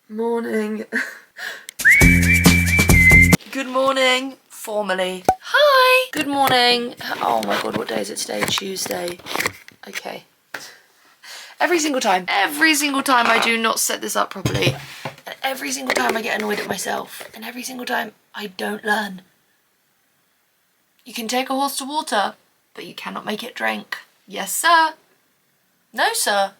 Morning. Good morning, formally. Hi. Good morning. Oh my god, what day is it today? Tuesday. Okay. Every single time I do not set this up properly. And every single time I get annoyed at myself. And every single time I don't learn. You can take a horse to water, but you cannot make it drink. Yes, sir. No, sir.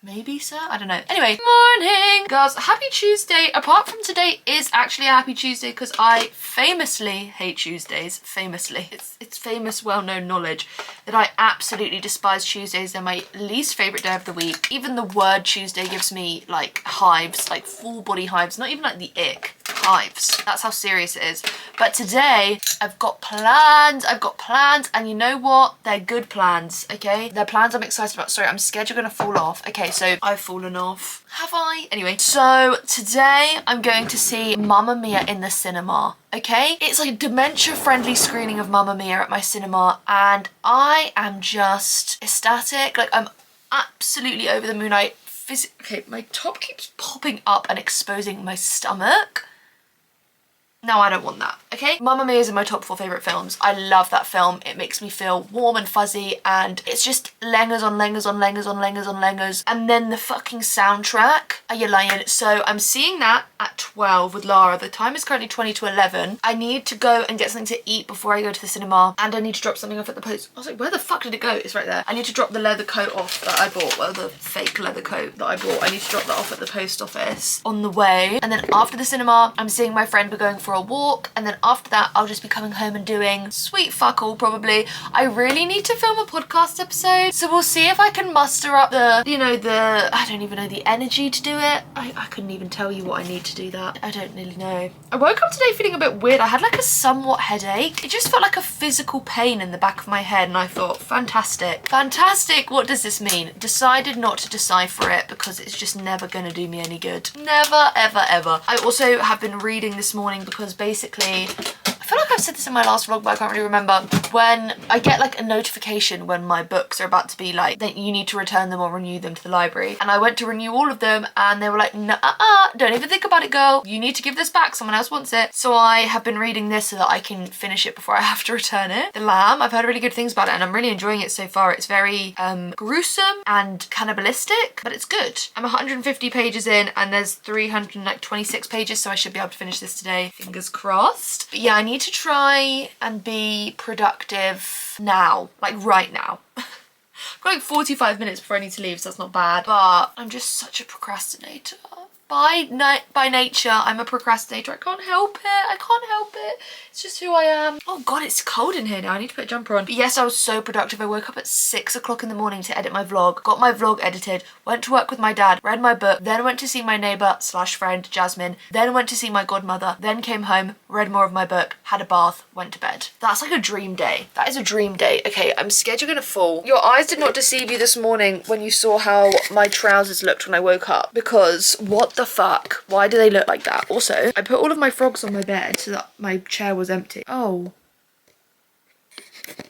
Maybe, sir? I don't know. Anyway, morning! Girls, happy Tuesday. Apart from today is actually a happy Tuesday because I famously hate Tuesdays. Famously. It's famous, well-known knowledge that I absolutely despise Tuesdays. They're my least favourite day of the week. Even the word Tuesday gives me, like, hives. Like, full body hives. Not even, like, the ick. Hives. That's how serious it is. But today, I've got plans. And you know what? They're good plans, okay? They're plans I'm excited about. Sorry, I'm scared you're gonna fall off. Okay, so I've fallen off. Have I? Anyway, so today I'm going to see Mamma Mia in the cinema, okay? It's like a dementia-friendly screening of Mamma Mia at my cinema, and I am just ecstatic. Like, I'm absolutely over the moon. Okay, my top keeps popping up and exposing my stomach. No, I don't want that, okay? Mamma Mia is in my top 4 favourite films. I love that film. It makes me feel warm and fuzzy, and it's just lengers on lengers on lengers on lengers on lengers. And then the fucking soundtrack. Are you lying? So I'm seeing that at 12 with Lara. The time is currently 20 to 11. I need to go and get something to eat before I go to the cinema, and I need to drop something off at the post. I was like, where the fuck did it go? It's right there. I need to drop the leather coat off that I bought. Well, the fake leather coat that I bought. I need to drop that off at the post office on the way. And then after the cinema, I'm seeing my friend. We're going for a walk, and then after that I'll just be coming home and doing sweet fuck all probably. I really need to film a podcast episode, so we'll see if I can muster up the, I don't even know, the energy to do it. I couldn't even tell you what I need to do that. I don't really know. I woke up today feeling a bit weird. I had like a somewhat headache. It just felt like a physical pain in the back of my head, and I thought, fantastic. Fantastic, what does this mean? Decided not to decipher it because it's just never gonna do me any good. Never, ever, ever. I also have been reading this morning because basically, I feel like I've said this in my last vlog, but I can't really remember. When I get like a notification when my books are about to be like, that you need to return them or renew them to the library. And I went to renew all of them, and they were like, nah, don't even think about it, girl. You need to give this back. Someone else wants it. So I have been reading this so that I can finish it before I have to return it. The Lamb, I've heard really good things about it, and I'm really enjoying it so far. It's very gruesome and cannibalistic, but it's good. I'm 150 pages in, and there's 326 pages, so I should be able to finish this today. Fingers crossed. But yeah, I need to try and be productive now, like right now. I've got like 45 minutes before I need to leave, so that's not bad. But I'm just such a procrastinator. By nature, I'm a procrastinator. I can't help it. It's just who I am. Oh god, it's cold in here now. I need to put a jumper on. But yes, I was so productive. I woke up at 6 o'clock in the morning to edit my vlog, got my vlog edited, went to work with my dad, read my book, then went to see my neighbour / friend, Jasmine, then went to see my godmother, then came home, read more of my book, had a bath, went to bed. That's like a dream day. That is a dream day. Okay, I'm scared you're gonna fall. Your eyes did not deceive you this morning when you saw how my trousers looked when I woke up, because what the fuck? Why do they look like that? Also, I put all of my frogs on my bed so that my chair was empty. Oh.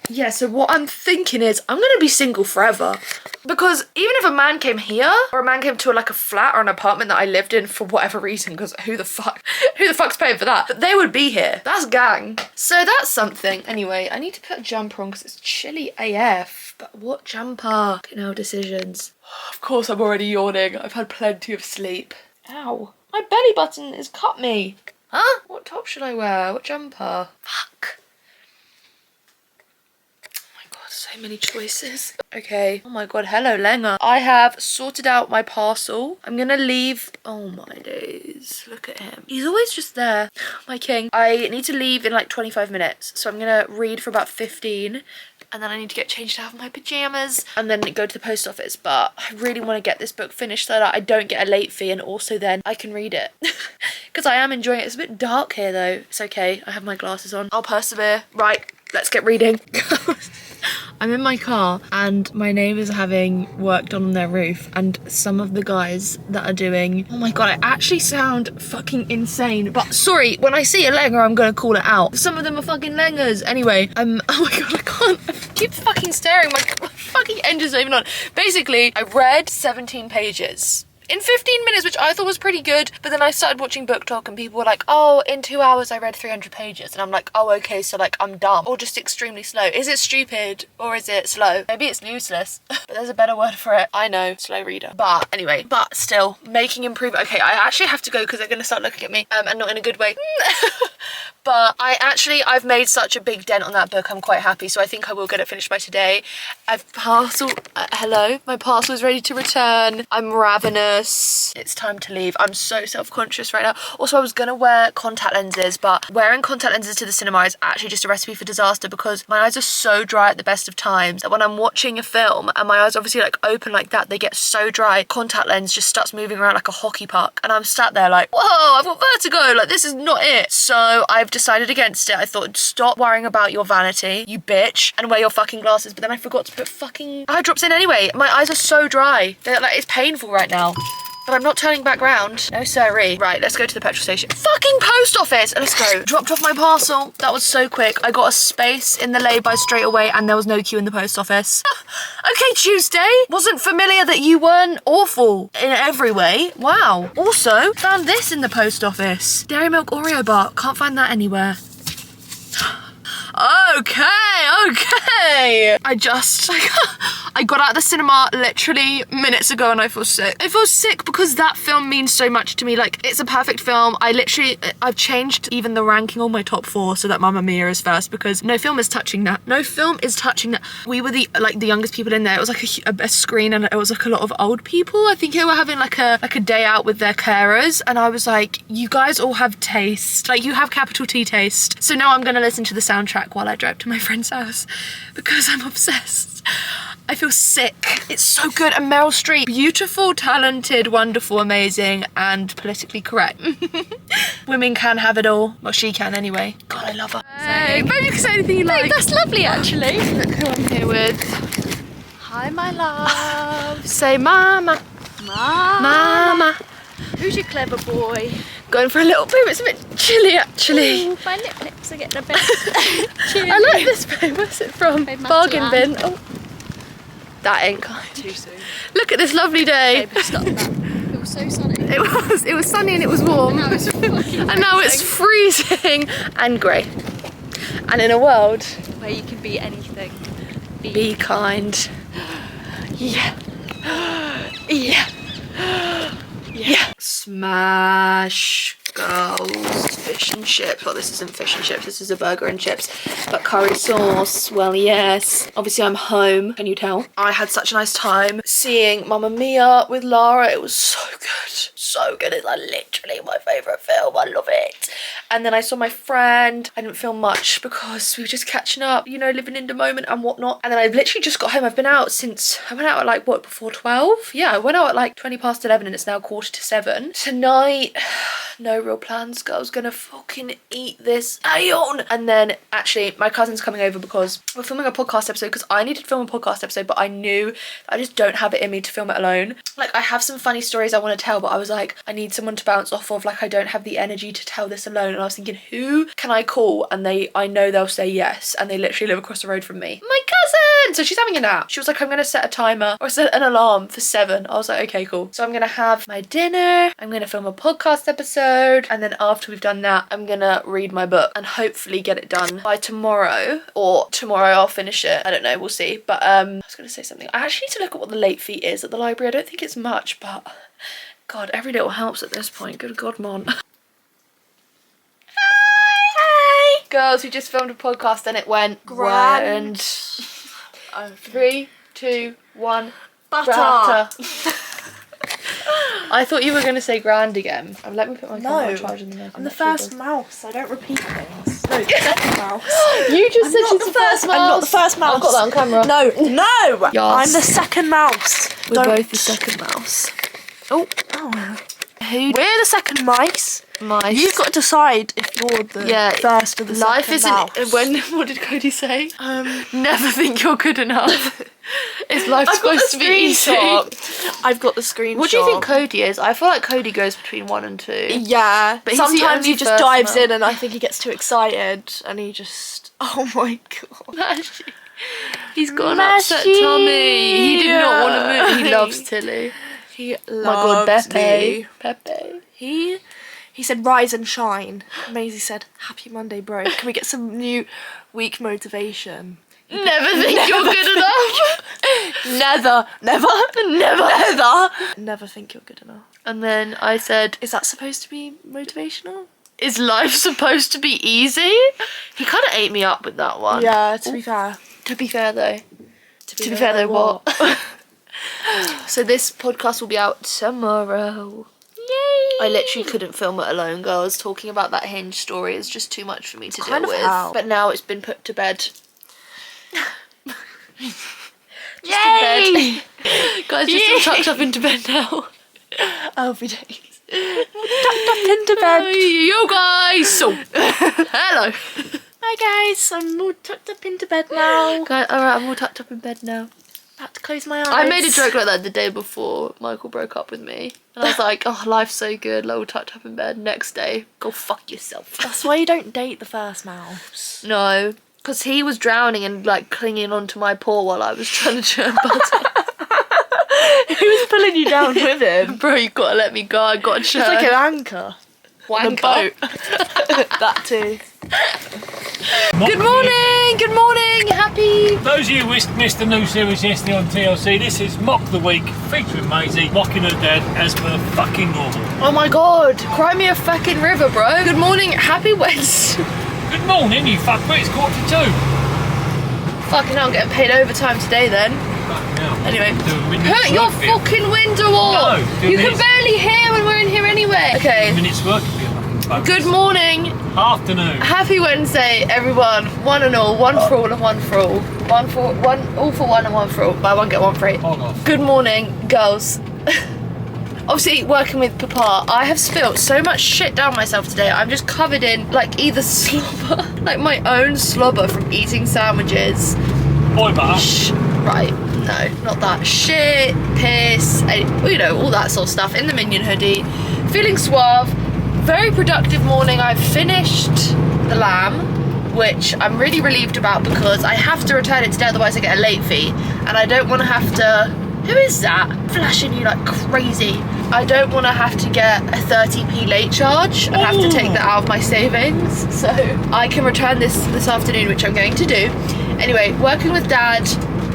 Yeah, so what I'm thinking is I'm gonna be single forever. Because even if a man came here, or a man came to like a flat or an apartment that I lived in for whatever reason, because who the fuck's paying for that? But they would be here. That's gang. So that's something. Anyway, I need to put a jumper on because it's chilly AF. But what jumper? Okay, now decisions. Of course I'm already yawning. I've had plenty of sleep. Ow. My belly button has cut me. Huh? What top should I wear? What jumper? Fuck. So many choices. Okay. Oh my god, hello Lenga. I have sorted out my parcel. I'm gonna leave. Oh my days. Look at him. He's always just there. My king. I need to leave in like 25 minutes. So I'm gonna read for about 15. And then I need to get changed out of my pajamas and then go to the post office. But I really want to get this book finished so that I don't get a late fee, and also then I can read it. Because I am enjoying it. It's a bit dark here though. It's okay. I have my glasses on. I'll persevere. Right, let's get reading. I'm in my car and my neighbours are having work done on their roof, and some of the guys that are doing, oh my god, I actually sound fucking insane, but sorry, when I see a lenger I'm gonna call it out. Some of them are fucking lengers. Anyway, oh my god, I can't, I keep fucking staring, my fucking engine's not even on. Basically, I read 17 pages in 15 minutes, which I thought was pretty good. But then I started watching Book Talk and people were like, oh, in 2 hours I read 300 pages. And I'm like, oh, okay, so like I'm dumb or just extremely slow. Is it stupid or is it slow? Maybe it's useless, but there's a better word for it. I know, slow reader. But anyway, but still making improvement. Okay, I actually have to go because they're going to start looking at me and not in a good way. But I've made such a big dent on that book. I'm quite happy. So I think I will get it finished by today. Hello, my parcel is ready to return. I'm ravenous. It's time to leave. I'm so self-conscious right now. Also, I was gonna wear contact lenses, but wearing contact lenses to the cinema is actually just a recipe for disaster because my eyes are so dry at the best of times that when I'm watching a film and my eyes obviously like open like that, they get so dry. Contact lens just starts moving around like a hockey puck. And I'm sat there like, whoa, I've got vertigo. Like, this is not it. So I've decided against it. I thought, stop worrying about your vanity, you bitch, and wear your fucking glasses. But then I forgot to put fucking eye drops in anyway. My eyes are so dry. They're like, it's painful right now. But I'm not turning back round. No siree. Right, let's go to the petrol station. Fucking post office! Let's go. Dropped off my parcel. That was so quick. I got a space in the lay-by straight away and there was no queue in the post office. Okay, Tuesday. Wasn't familiar that you weren't awful in every way. Wow. Also, found this in the post office. Dairy Milk Oreo bar. Can't find that anywhere. Okay. I got out of the cinema literally minutes ago and I feel sick. I feel sick because that film means so much to me. Like, it's a perfect film. I've changed even the ranking on my top 4 so that Mamma Mia is first because no film is touching that. We were the youngest people in there. It was like a screen and it was like a lot of old people. I think they were having like a day out with their carers and I was like, you guys all have taste. Like, you have capital T taste. So now I'm gonna listen to the soundtrack while I drive to my friend's house because I'm obsessed. I feel sick. It's so good. And Meryl Streep, beautiful, talented, wonderful, amazing, and politically correct. Women can have it all. Well, she can anyway. God, I love her. Hey, maybe you can say anything you like. That's lovely, actually. Look who I'm here with. Hi, my love. Say mama. Mama. Who's your clever boy? Going for a little bit. It's a bit chilly, actually. Ooh, my lips are getting a bit chilly. I like this babe. Where's it from? Bargain bin. Oh. That ain't kind. Too soon. Look at this lovely day. Babe, stop that. It was so sunny. It was sunny and it was warm. And now it's freezing and grey. And in a world where you can be anything. Be kind. Yeah. Yeah. Yeah. Smash goes fish and chips. Well, this isn't fish and chips, this is a burger and chips. But curry sauce, well, yes. Obviously, I'm home. Can you tell? I had such a nice time seeing Mamma Mia with Lara. It was so good. So good. It's like literally my favourite film. I love it. And then I saw my friend. I didn't film much because we were just catching up, you know, living in the moment and whatnot. And then I literally just got home. I went out at like, what, before 12? Yeah, I went out at like 20 past 11 and it's now 7:15. Tonight, no real plans. I was gonna fucking eat this iron. And then actually my cousin's coming over because we're filming a podcast episode because I needed to film a podcast episode, but I knew I just don't have it in me to film it alone. Like, I have some funny stories I want to tell, but I was like, I need someone to bounce off of. Like, I don't have the energy to tell this alone. And I was thinking, who can I call? And I know they'll say yes. And they literally live across the road from me. My cousin! So she's having a nap. She was like, I'm gonna set a timer or set an alarm for 7. I was like, okay, cool. So I'm gonna have my dinner. I'm gonna film a podcast episode. And then after we've done that, I'm gonna read my book and hopefully get it done by tomorrow, or tomorrow I'll finish it. I don't know, we'll see. But I was gonna say something. I actually need to look at what the late fee is at the library. I don't think it's much, but God, every little helps at this point. Good God, Mon. Hey! Girls, we just filmed a podcast and it went grand. 3, 2, 1. Butter. I thought you were going to say grand again. Let me put my camera on No, charge in the I'm the first mouse. I don't repeat things. No, the second mouse. You just I'm said not she's the the first mouse. I'm not the first mouse. I've got that on camera. No. Yes. I'm the second mouse. We're both the second mouse. Oh. We're the second mice. Mice. You've got to decide if you're the first or the life second isn't mouse. what did Cody say? Never think you're good enough. Is life supposed to be easy? I've got the screenshot. What do you think Cody is? I feel like Cody goes between 1 and 2. Yeah, but sometimes he just first dives mouse. in and I think he gets too excited and he just, oh my God. He's got an upset tummy. He did not want to move. He loves Tilly. He My God, loves Pepe. me. Pepe. He said, rise and shine. Maisie said, happy Monday, bro. Can we get some new week motivation? Never think you're good enough. Never think you're good enough. And then I said, Is that supposed to be motivational? is life supposed to be easy? He kind of ate me up with that one. Yeah, to be fair. To be fair though. To To be fair though, what? So this podcast will be out tomorrow. Yay! I literally couldn't film it alone, girls. Talking about that Hinge story is just too much for me to deal kind of with. hell. But now it's been put to bed. Yay! Guys, just all tucked up into bed now. Every day. Tucked up into bed. You guys! So, hello. Hi guys, I'm all tucked up into bed now. Guys, alright, I'm all tucked up in bed now. About to close my eyes. I made a joke like that the day before Michael broke up with me. And I was like, oh, life's so good, like all tucked up in bed. Next day, go fuck yourself. That's why you don't date the first mouse. No, because he was drowning and like clinging onto my paw while I was trying to churn butter. He was pulling you down with him. Bro, you gotta let me go, I gotta It's churn. like an anchor. On a Wanker. boat. That too. Good morning, happy... Those of you who missed the new series yesterday on TLC, this is Mock the Week, featuring Maisie, mocking her dad as per fucking normal. Oh my god, cry me a fucking river, bro. Good morning, happy Wednesday. Good morning, you fuckwit, it's 1:45. Fucking hell, I'm getting paid overtime today then. Fucking hell. Anyway, Do a minute's put your work for you. fucking window on. No, do a you can minute's- barely hear when we're in here anyway. Okay, Minutes work for you fucking fuckers. good morning. Afternoon. Happy Wednesday, everyone. One and all, one for all and one for all. All for one and one for all. Buy one, get one free. Hog off. Good morning, girls. Obviously, working with Papa, I have spilt so much shit down myself today. I'm just covered in, like, either slobber, like my own slobber from eating sandwiches. Boy butter. Right, no, not that. Shit, piss, you know, all that sort of stuff in the Minion hoodie. Feeling suave. Very productive morning. I've finished the lamb, which I'm really relieved about because I have to return it today, otherwise I get a late fee. And I don't want to have to... Who is that? Flashing you like crazy. I don't want to have to get a 30p late charge and have to take that out of my savings. So I can return this afternoon, which I'm going to do. Anyway, working with Dad.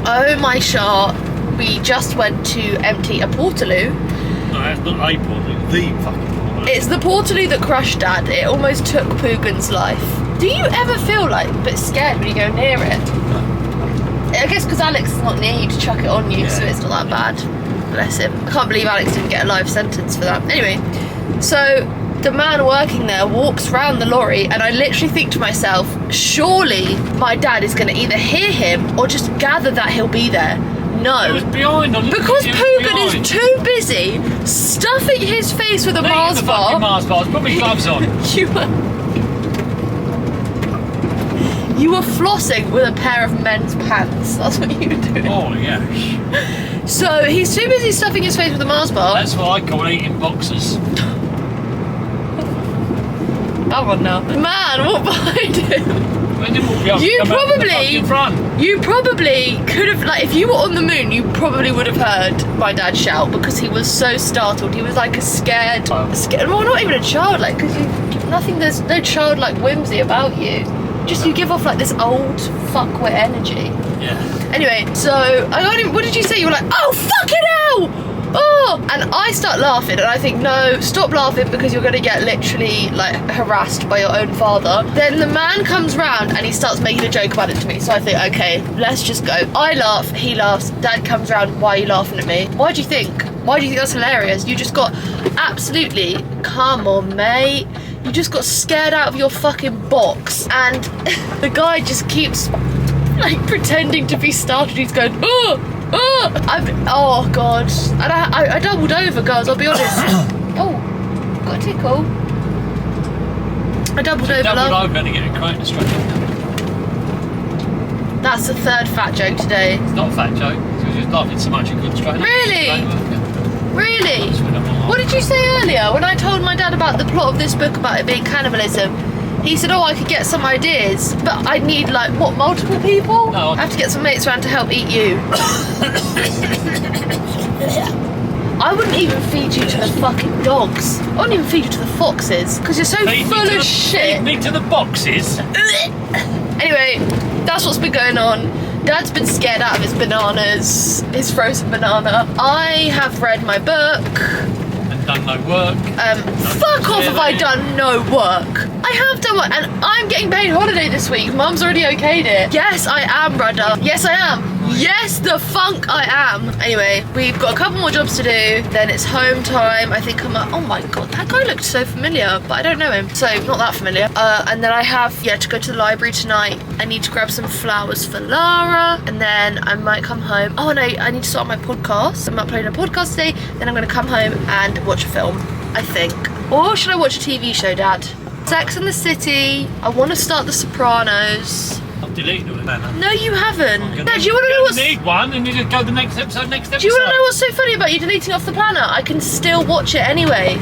Oh my shot. We just went to empty a Portaloo. No, that's not a Portaloo, the fucking Portaloo. It's the Portaloo that crushed Dad. It almost took Poogan's life. Do you ever feel like a bit scared when you go near it? I guess because Alex is not near you to chuck it on you, so it's not that bad. Bless him. I can't believe Alex didn't get a life sentence for that. Anyway, so the man working there walks round the lorry and I literally think to myself, surely my dad is going to either hear him or just gather that he'll be there. It No. was behind on Because it was Poogan behind. is too busy stuffing his face with a Eating Mars the fucking bar. Mars bars, put my gloves on. You were flossing with a pair of men's pants. That's what you were doing. Oh yeah. So he's too busy stuffing his face with a Mars bar. That's what I call eating boxers. Come on now. Man, walk behind him. When did we have to You come out the probably- fucking front? You probably could have, like, if you were on the moon, you probably would have heard my dad shout because he was so startled. He was like a scared, well, not even a child, like, because there's no childlike whimsy about you. Just you give off like this old fuckwit energy. Yeah. Anyway, so I got him. What did you say? You were like, oh fucking hell! Oh! And I start laughing, and I think, no, stop laughing because you're gonna get literally like harassed by your own father. Then the man comes round and he starts making a joke about it to me. So I think, okay, let's just go. I laugh, he laughs. Dad comes round. Why are you laughing at me? Why do you think? Why do you think that's hilarious? You just got absolutely, come on, mate. You just got scared out of your fucking box, and the guy just keeps like pretending to be startled. He's going, oh, oh, oh god, and I doubled over, girls. I'll be honest. Oh, got a tickle. I doubled over. Doubled Love. over to get a crane straight in. That's the third fat joke today. It's not a fat joke. She was just laughing so much you couldn't straighten. Really? Really? That's when I'm like, What did you say earlier when I told my dad about the plot of this book about it being cannibalism? He said, oh, I could get some ideas, but I'd need, like, what, multiple people? No, I have to get some mates around to help eat you. I wouldn't even feed you to the fucking dogs. I wouldn't even feed you to the foxes because you're so full of shit. Feed me to the boxes. Anyway, that's what's been going on. Dad's been scared out of his bananas, his frozen banana. I have read my book. And done no work. Fuck off if I done no work. I have done work and I'm getting paid holiday this week. Mum's already okayed it. Yes, I am, brother. Yes, I am. Yes, the funk I am. Anyway, we've got a couple more jobs to do. Then it's home time. I think oh my God, that guy looked so familiar, but I don't know him. So not that familiar. And then I have, to go to the library tonight. I need to grab some flowers for Lara. And then I might come home. Oh, and I need to start my podcast. I'm uploading a podcast today. Then I'm gonna come home and watch a film, I think. Or should I watch a TV show, Dad? Sex and the City. I want to start The Sopranos. I've deleted all of that. No, you haven't. Dad, do you want to know what's... need one and you just go to the next episode. Do you want to know what's so funny about you deleting off the planner? I can still watch it anyway.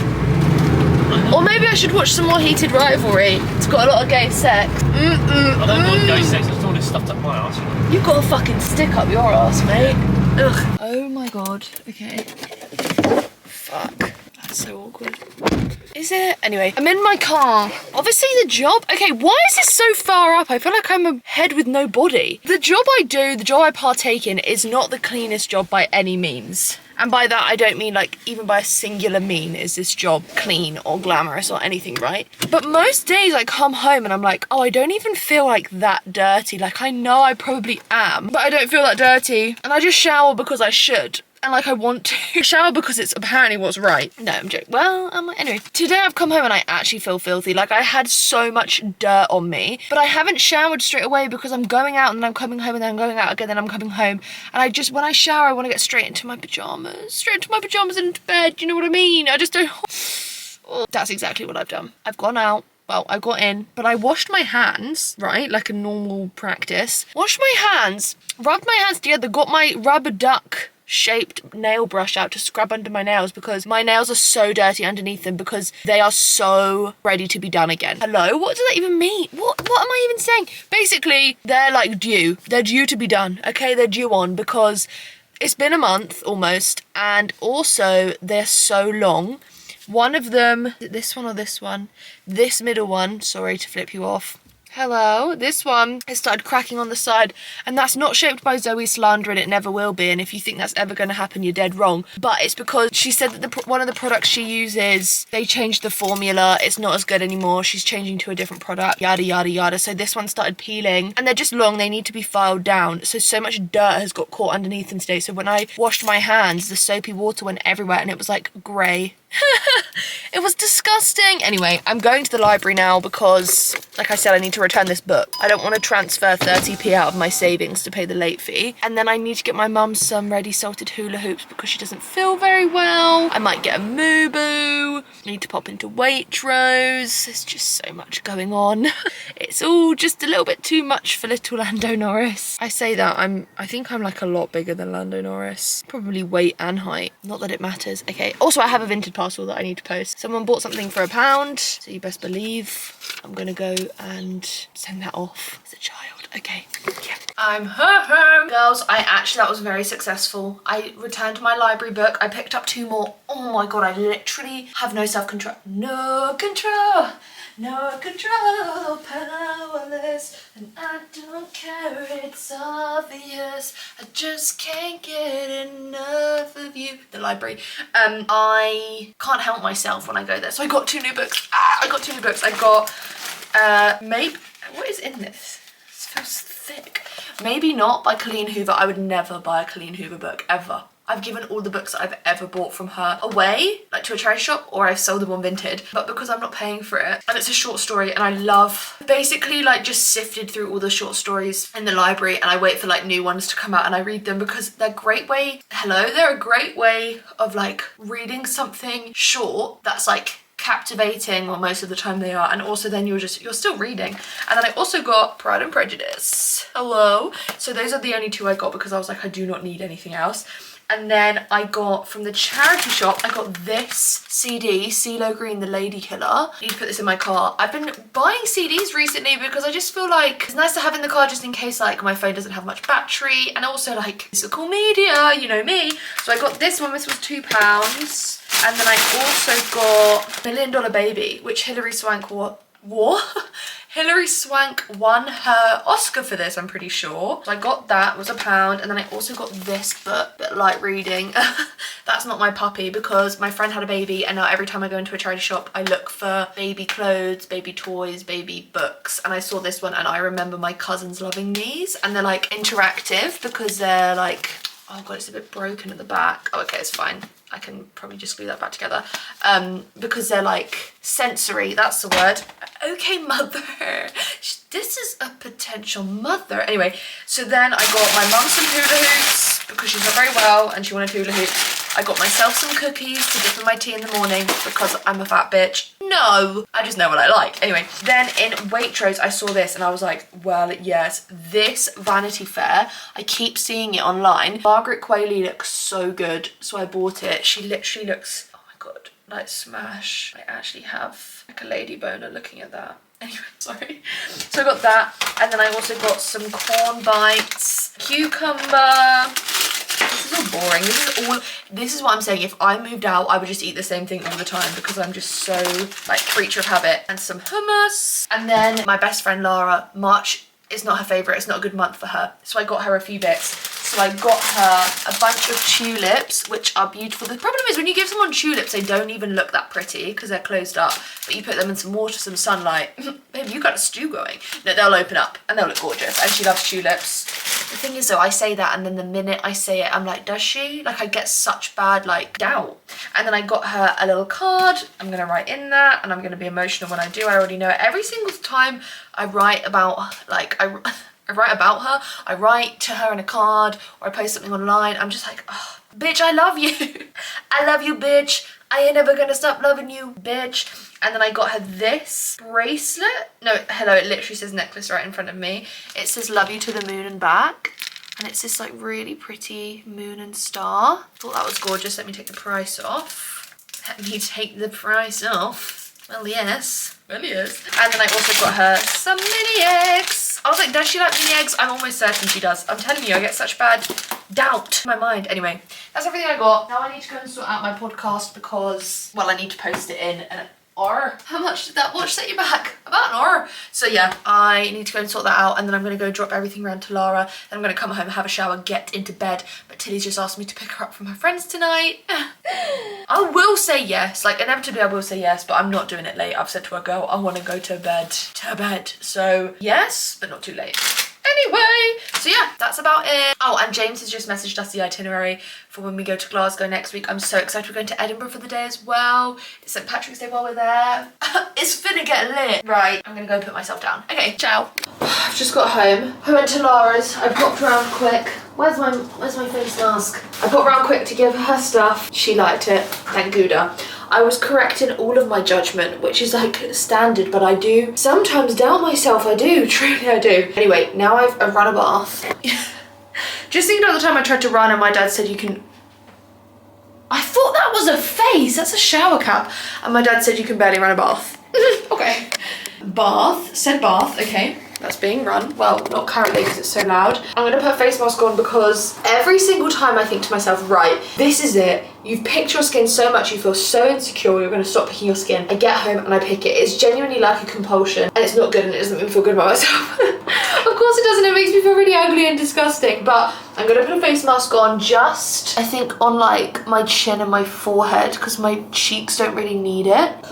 Or maybe I should watch some more Heated Rivalry. It's got a lot of gay sex. I don't want gay sex. I just want it stuffed up my arse. You've got a fucking stick up your arse, mate. Ugh. Oh my God. Okay. Fuck. That's so awkward. Is it? Anyway, I'm in my car. Obviously the job... Okay, why is this so far up? I feel like I'm a head with no body. The job I do, the job I partake in is not the cleanest job by any means. And by that, I don't mean like, even by a singular mean is this job clean or glamorous or anything, right? But most days I come home and I'm like, oh, I don't even feel like that dirty. Like, I know I probably am, but I don't feel that dirty. And I just shower because I should. And like I want to shower because it's apparently what's right. No, I'm joking. Well, anyway. Today I've come home and I actually feel filthy. Like I had so much dirt on me, but I haven't showered straight away because I'm going out and then I'm coming home and then I'm going out again, then I'm coming home. And I just, when I shower, I want to get straight into my pajamas. Straight into my pajamas and into bed. You know what I mean? I just don't... Oh, that's exactly what I've done. I've gone out. Well, I got in, but I washed my hands, right? Like a normal practice. Washed my hands, rubbed my hands together, got my rubber duck shaped nail brush out to scrub under my nails because my nails are so dirty underneath them because they are so ready to be done again. Hello? What does that even mean? What am I even saying? Basically, they're like due. They're due to be done, okay? They're due on because it's been a month almost, and also they're so long. One of them, this one or this one? This middle one, sorry to flip you off. Hello, this one has started cracking on the side, and that's not shaped by Zoe Slander and it never will be, and if you think that's ever going to happen, you're dead wrong. But it's because she said that one of the products she uses, they changed the formula, it's not as good anymore, she's changing to a different product, yada yada yada. So this one started peeling, and they're just long, they need to be filed down, so much dirt has got caught underneath them today. So when I washed my hands, the soapy water went everywhere and it was like grey. It was disgusting. Anyway, I'm going to the library now because, like I said, I need to return this book. I don't want to transfer 30p out of my savings to pay the late fee. And then I need to get my mum some ready salted hula hoops because she doesn't feel very well. I might get a moo boo. I need to pop into Waitrose. There's just so much going on. It's all just a little bit too much for little Lando Norris. I say that, I think I'm like a lot bigger than Lando Norris. Probably weight and height. Not that it matters. Okay, also I have a Vinted parcel that I need to post. Someone bought something for £1, so you best believe I'm gonna go and send that off as a child. Okay, yeah. I'm home. Girls, that was very successful. I returned my library book. I picked up 2 more. Oh my God, I literally have no self-control. No control. No control, powerless, and I don't care, it's obvious, I just can't get enough of you. The library. I can't help myself when I go there, so I got 2 new books. I got 2 new books. I got, maybe, what is in this? This feels thick. Maybe Not by Colleen Hoover. I would never buy a Colleen Hoover book, ever. I've given all the books that I've ever bought from her away, like to a charity shop, or I've sold them on Vinted. But because I'm not paying for it, and it's a short story, and I love, basically like just sifted through all the short stories in the library, and I wait for like new ones to come out and I read them because they're a great way, they're a great way of like reading something short that's like captivating, well most of the time they are, and also then you're still reading. And then I also got Pride and Prejudice. Hello. So those are the only 2 I got because I was like, I do not need anything else. And then I got, from the charity shop, I got this CD, CeeLo Green, The Lady Killer. I need to put this in my car. I've been buying CDs recently because I just feel like it's nice to have in the car just in case like my phone doesn't have much battery, and also like physical media, you know me. So I got this one, this was £2. And then I also got $1 Million Baby, which Hilary Swank Hilary Swank won her Oscar for this, I'm pretty sure. So I got that, was £1, and then I also got this book, bit light reading. That's not my puppy because my friend had a baby, and now every time I go into a charity shop, I look for baby clothes, baby toys, baby books, and I saw this one, and I remember my cousins loving these, and they're like interactive because they're like, oh god, it's a bit broken at the back. Oh, okay, it's fine. I can probably just glue that back together. Because they're like sensory, that's the word. Okay, mother. This is a potential mother. Anyway, so then I got my mum some hula hoops because she's not very well and she wanted hula hoops. I got myself some cookies to dip in my tea in the morning because I'm a fat bitch. No, I just know what I like. Anyway, then in Waitrose, I saw this and I was like, well, yes, this Vanity Fair, I keep seeing it online. Margaret Qualley looks so good, so I bought it. She literally looks, oh my god, like smash. I actually have like a lady boner looking at that. Anyway, sorry. So I got that, and then I also got some corn bites, cucumber. This is all boring. This is what I'm saying. If I moved out, I would just eat the same thing all the time because I'm just so like creature of habit. And some hummus. And then my best friend Lara, March is not her favourite. It's not a good month for her. So I got her a few bits. So I got her a bunch of tulips, which are beautiful. The problem is when you give someone tulips, they don't even look that pretty because they're closed up. But you put them in some water, some sunlight, babe, you got a stew going. No, they'll open up and they'll look gorgeous. And she loves tulips. The thing is though, I say that and then the minute I say it, I'm like, does she? Like I get such bad like doubt. And then I got her a little card. I'm gonna write in that and I'm gonna be emotional when I do. I already know it. Every single time I write about, like, I write about her, I write to her in a card or I post something online, I'm just like, oh, bitch, I love you. I love you, bitch. I ain't never gonna stop loving you, bitch. And then I got her this bracelet. No, hello, it literally says necklace right in front of me. It says love you to the moon and back. And it's this like really pretty moon and star. Thought that was gorgeous. Let me take the price off. Let me take the price off. Well, yes. Well, yes. And then I also got her some mini eggs. I was like, does she like mini eggs? I'm almost certain she does. I'm telling you, I get such bad doubt in my mind. Anyway, that's everything I got. Now I need to go and sort out my podcast because, well, I need to post it in an hour. How much did that watch set you back? About an hour. So yeah, I need to go and sort that out and then I'm going to go drop everything around to Lara. Then I'm going to come home, have a shower, get into bed. But Tilly's just asked me to pick her up from her friends tonight. I will say yes. Like inevitably I will say yes, but I'm not doing it late. I've said to her, girl, I want to go to bed. So yes, but not too late. Anyway, so yeah, that's about it. Oh, and James has just messaged us the itinerary for when we go to Glasgow next week. I'm so excited. We're going to Edinburgh for the day as well. It's St. Patrick's Day while we're there. It's finna get lit. Right, I'm gonna go put myself down. Okay, ciao. I've just got home. I went to Lara's. I popped around quick. Where's my face mask? I popped around quick to give her stuff. She liked it. Thank Gouda. I was correct in all of my judgment, which is like standard, but I do sometimes doubt myself. I do, truly I do. Anyway, now I've run a bath. Just thinking about the time I tried to run and my dad said you can... I thought that was a face, that's a shower cap. And my dad said you can barely run a bath. Okay. Bath, said bath, okay. That's being run. Well, not currently because it's so loud. I'm gonna put a face mask on because every single time I think to myself, right, this is it. You've picked your skin so much, you feel so insecure, you're gonna stop picking your skin. I get home and I pick it. It's genuinely like a compulsion and it's not good and it doesn't make me feel good about myself. Of course it doesn't, it makes me feel really ugly and disgusting, but I'm gonna put a face mask on just, I think, on like my chin and my forehead because my cheeks don't really need it.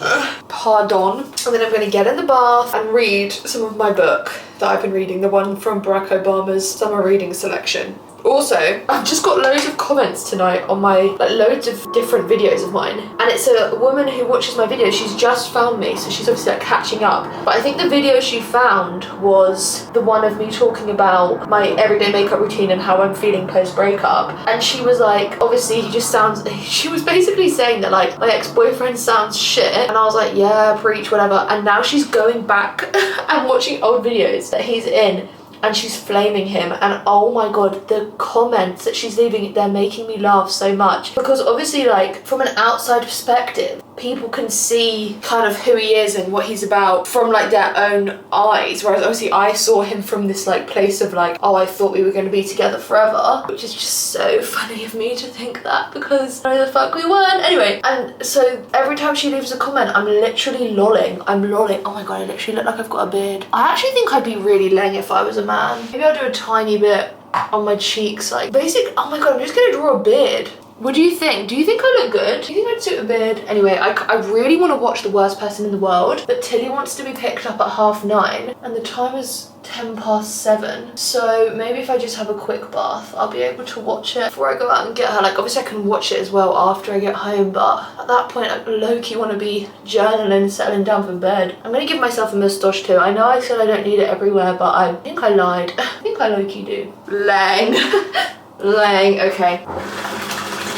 Pardon. And then I'm gonna get in the bath and read some of my book that I've been reading, the one from Barack Obama's summer reading selection. Also, I've just got loads of comments tonight on my, like, loads of different videos of mine. And it's a woman who watches my videos. She's just found me, so she's obviously like catching up. But I think the video she found was the one of me talking about my everyday makeup routine and how I'm feeling post-breakup. And she was like, obviously he just sounds, she was basically saying that like my ex-boyfriend sounds shit. And I was like, yeah, preach, whatever. And now she's going back and watching old videos that he's in. and she's flaming him, and oh my god, the comments that she's leaving, they're making me laugh so much, because obviously, like, from an outside perspective, people can see kind of who he is and what he's about from like their own eyes, whereas obviously I saw him from this like place of like, oh, I thought we were going to be together forever, which is just so funny of me to think that, because no the fuck we weren't. Anyway, and so every time she leaves a comment, I'm literally lolling. Oh my god, I literally look like I've got a beard. I actually think I'd be really leng if I was a man. Maybe I'll do a tiny bit on my cheeks, like basic. Oh my god, I'm just gonna draw a beard. What do you think? Do you think I look good? Do you think I'd suit a beard? Anyway, I really want to watch The Worst Person in the World, but Tilly wants to be picked up at 9:30 and the time is 7:10. So maybe if I just have a quick bath, I'll be able to watch it before I go out and get her. Like, obviously I can watch it as well after I get home, but at that point I low-key want to be journaling, settling down for bed. I'm gonna give myself a moustache too. I know I said I don't need it everywhere, but I think I lied. I think I low-key do. Lang. Lang, okay.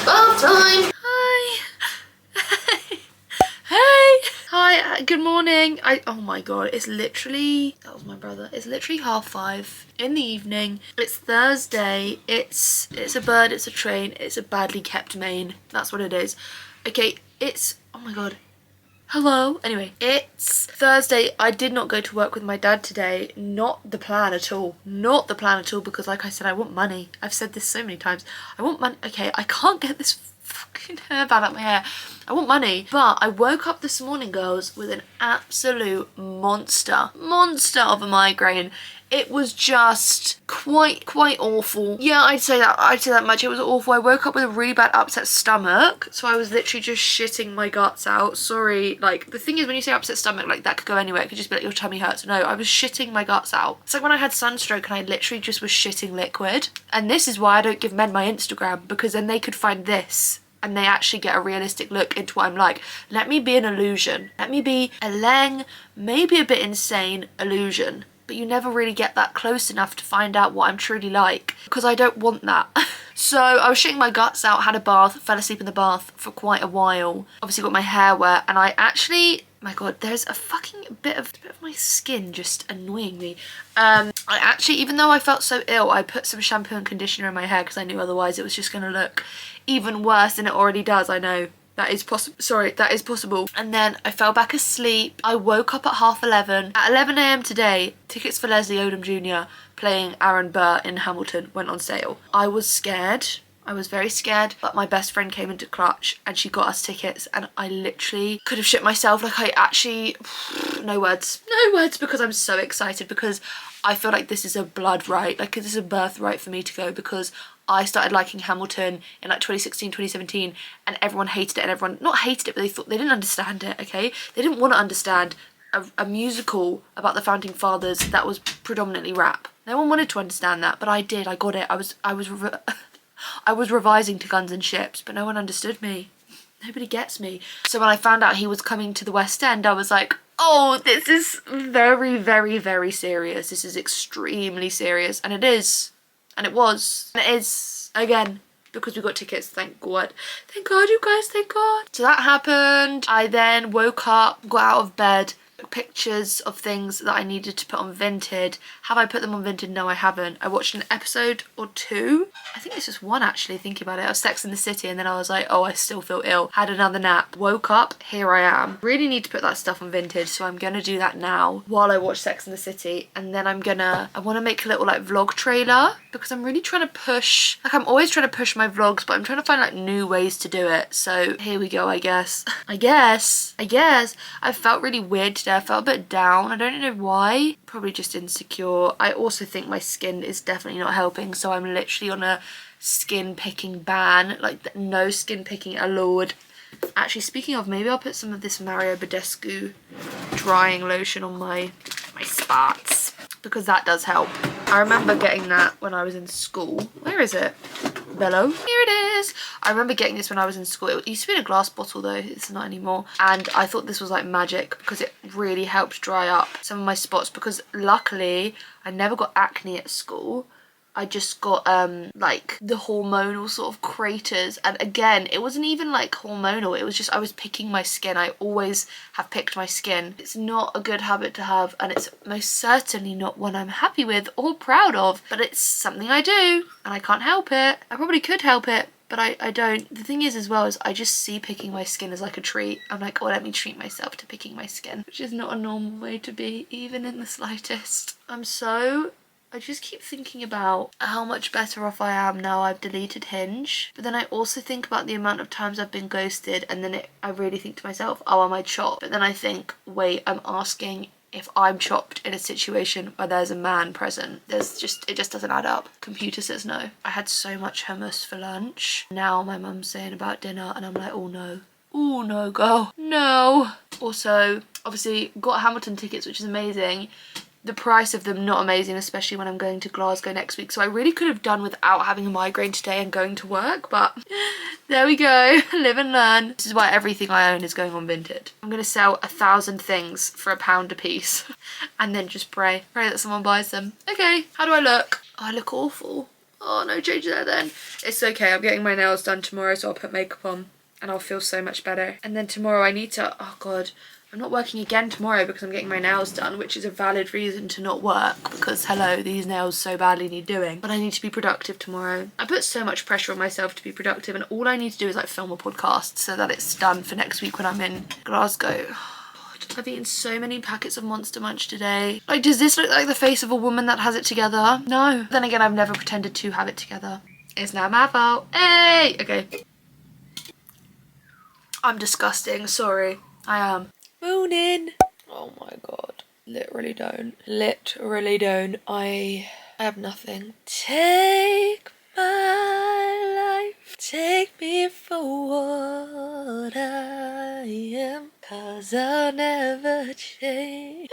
Bath time! Hi! Hey! Hi, good morning. Oh my god, it's literally, that was my brother, it's literally 5:30 in the evening. It's Thursday, it's a bird, it's a train, it's a badly kept mane. That's what it is. Okay, oh my god. Hello. Anyway, it's Thursday. I did not go to work with my dad today. Not the plan at all. Not the plan at all, because like I said, I want money. I've said this so many times. I want money. Okay, I can't get this fucking hairband out my hair. I want money. But I woke up this morning, girls, with an absolute monster of a migraine. It was just quite awful. Yeah, I'd say that much. It was awful. I woke up with a really bad upset stomach, so I was literally just shitting my guts out. Sorry, like, the thing is, when you say upset stomach, like, that could go anywhere. It could just be like your tummy hurts. No, I was shitting my guts out. It's like when I had sunstroke and I literally just was shitting liquid. And this is why I don't give men my Instagram, because then they could find this and they actually get a realistic look into what I'm like. Let me be an illusion. Let me be a leng, maybe a bit insane illusion. But you never really get that close enough to find out what I'm truly like, because I don't want that. So I was shitting my guts out, had a bath, fell asleep in the bath for quite a while. Obviously got my hair wet, and I actually, my god, there's a fucking bit of my skin just annoying me. I actually, even though I felt so ill, I put some shampoo and conditioner in my hair because I knew otherwise it was just gonna look even worse than it already does. I know. That is possible. Sorry, that is possible. And then I fell back asleep. I woke up at 11:30. At 11 AM today, tickets for Leslie Odom Jr. playing Aaron Burr in Hamilton went on sale. I was scared. I was very scared, but my best friend came into clutch and she got us tickets, and I literally could have shit myself. Like, I actually, no words, because I'm so excited, because I feel like this is a blood right, like this is a birthright for me to go, because I started liking Hamilton in like 2016, 2017, and everyone hated it, and everyone, not hated it, but they didn't understand it, okay? They didn't want to understand a musical about the founding fathers that was predominantly rap. No one wanted to understand that, but I did. I got it. I was revising to Guns and Ships, but no one understood me. Nobody gets me. So when I found out he was coming to the West End, I was like, oh, this is very, very, very serious. This is extremely serious. And it is. And it was. And it is. Again. Because we got tickets, thank God. Thank God, you guys, thank God. So that happened. I then woke up, got out of bed, took pictures of things that I needed to put on Vinted. Have I put them on Vinted? No, I haven't. I watched an episode or two. I think this was one, actually, thinking about it. I was Sex in the City, and then I was like, oh, I still feel ill. Had another nap. Woke up, here I am. Really need to put that stuff on Vinted, so I'm gonna do that now while I watch Sex in the City. And then I wanna make a little like vlog trailer, because I'm really trying to push, like I'm always trying to push my vlogs, but I'm trying to find like new ways to do it. So here we go, I guess. I guess. I felt really weird today. I felt a bit down. I don't know why. Probably just insecure. I also think my skin is definitely not helping, so I'm literally on a skin picking ban, like no skin picking allowed. Actually, speaking of, maybe I'll put some of this Mario Badescu drying lotion on my spots, because that does help. I remember getting that when I was in school. Where is it? Bello. Here it is. I remember getting this when I was in school. It used to be in a glass bottle though, it's not anymore. And I thought this was like magic, because it really helped dry up some of my spots, because luckily I never got acne at school. I just got like the hormonal sort of craters, and again it wasn't even like hormonal, it was just I was picking my skin. I always have picked my skin. It's not a good habit to have, and it's most certainly not one I'm happy with or proud of, but it's something I do and I can't help it. I probably could help it, but I don't. The thing is as well is I just see picking my skin as like a treat. I'm like, oh, let me treat myself to picking my skin, which is not a normal way to be, even in the slightest. I just keep thinking about how much better off I am now I've deleted Hinge. But then I also think about the amount of times I've been ghosted, and then I really think to myself, oh, am I chopped? But then I think, wait, I'm asking if I'm chopped in a situation where there's a man present. It just doesn't add up. Computer says no. I had so much hummus for lunch. Now my mum's saying about dinner and I'm like, oh no. Oh no, girl. No. Also, obviously got Hamilton tickets, which is amazing. The price of them not amazing, especially when I'm going to Glasgow next week. So I really could have done without having a migraine today and going to work, but there we go. Live and learn. This is why everything I own is going on Vinted. I'm going to sell 1,000 things for £1 a piece and then just pray that someone buys them. Okay, how do I look? Oh, I look awful. Oh, no change there then. It's okay, I'm getting my nails done tomorrow, so I'll put makeup on and I'll feel so much better. And then tomorrow I need to, oh God, I'm not working again tomorrow because I'm getting my nails done, which is a valid reason to not work because, hello, these nails so badly need doing. But I need to be productive tomorrow. I put so much pressure on myself to be productive, and all I need to do is like film a podcast so that it's done for next week when I'm in Glasgow. God, I've eaten so many packets of Monster Munch today. Like, does this look like the face of a woman that has it together? No. Then again, I've never pretended to have it together. It's not my fault. Hey! Okay. I'm disgusting, sorry. I am. Moonin. Oh my God. Literally don't. Literally don't. I have nothing. Take my life. Take me for what I am. 'Cause I'll never change.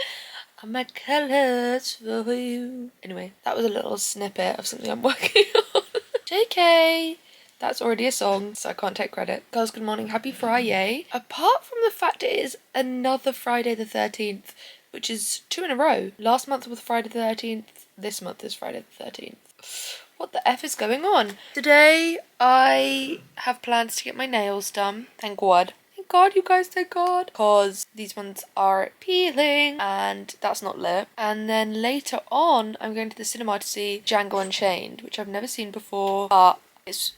I'm my colours for you. Anyway, that was a little snippet of something I'm working on. JK. That's already a song, so I can't take credit. Girls, good morning. Happy Friday. Apart from the fact it is another Friday the 13th, which is 2 in a row. Last month was Friday the 13th. This month is Friday the 13th. What the F is going on? Today, I have plans to get my nails done. Thank God. Thank God, you guys, thank God. Because these ones are peeling and that's not lit. And then later on, I'm going to the cinema to see Django Unchained, which I've never seen before, but it's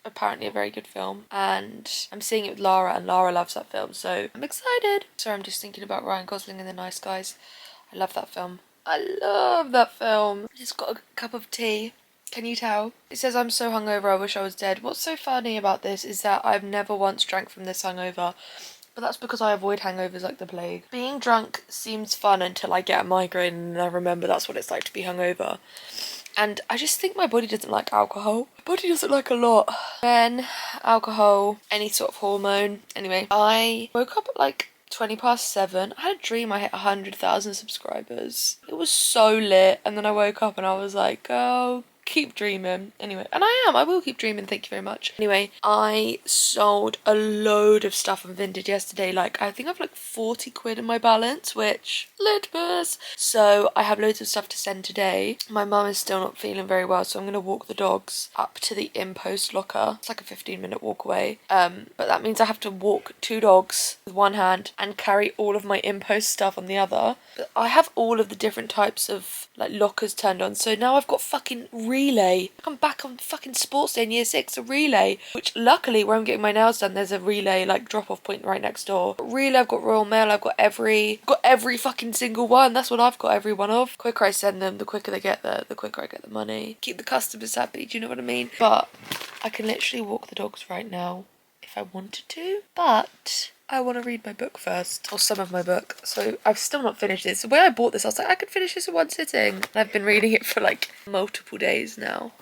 apparently a very good film, and I'm seeing it with Lara, and Lara loves that film, so I'm excited. Sorry, I'm just thinking about Ryan Gosling and The Nice Guys. I love that film. I love that film. I just got a cup of tea. Can you tell? It says I'm so hungover, I wish I was dead. What's so funny about this is that I've never once drank from this hungover, but that's because I avoid hangovers like the plague. Being drunk seems fun until I get a migraine and I remember that's what it's like to be hungover. And I just think my body doesn't like alcohol. My body doesn't like a lot. Men, alcohol, any sort of hormone. Anyway, I woke up at like 7:20. I had a dream I hit 100,000 subscribers. It was so lit. And then I woke up and I was like, oh, keep dreaming. Anyway, and I will keep dreaming, thank you very much. Anyway, I sold a load of stuff on Vinted yesterday. Like, I think I've like 40 quid in my balance, which, litmus. So I have loads of stuff to send today. My mum is still not feeling very well, so I'm gonna walk the dogs up to the InPost locker. It's like a 15-minute walk away. But that means I have to walk 2 dogs with one hand and carry all of my InPost stuff on the other. But I have all of the different types of like lockers turned on, so now I've got fucking relay. I'm back on fucking sports day in year 6, a relay, which luckily where I'm getting my nails done there's a relay like drop off point right next door. Relay, I've got Royal Mail, I've got every fucking single one. That's what I've got every one of. The quicker I send them, the quicker they get there, the quicker I get the money. Keep the customers happy, do you know what I mean? But I can literally walk the dogs right now if I wanted to, but I want to read my book first, or some of my book, so I've still not finished this. So when I bought this, I was like, I could finish this in one sitting, and I've been reading it for like multiple days now.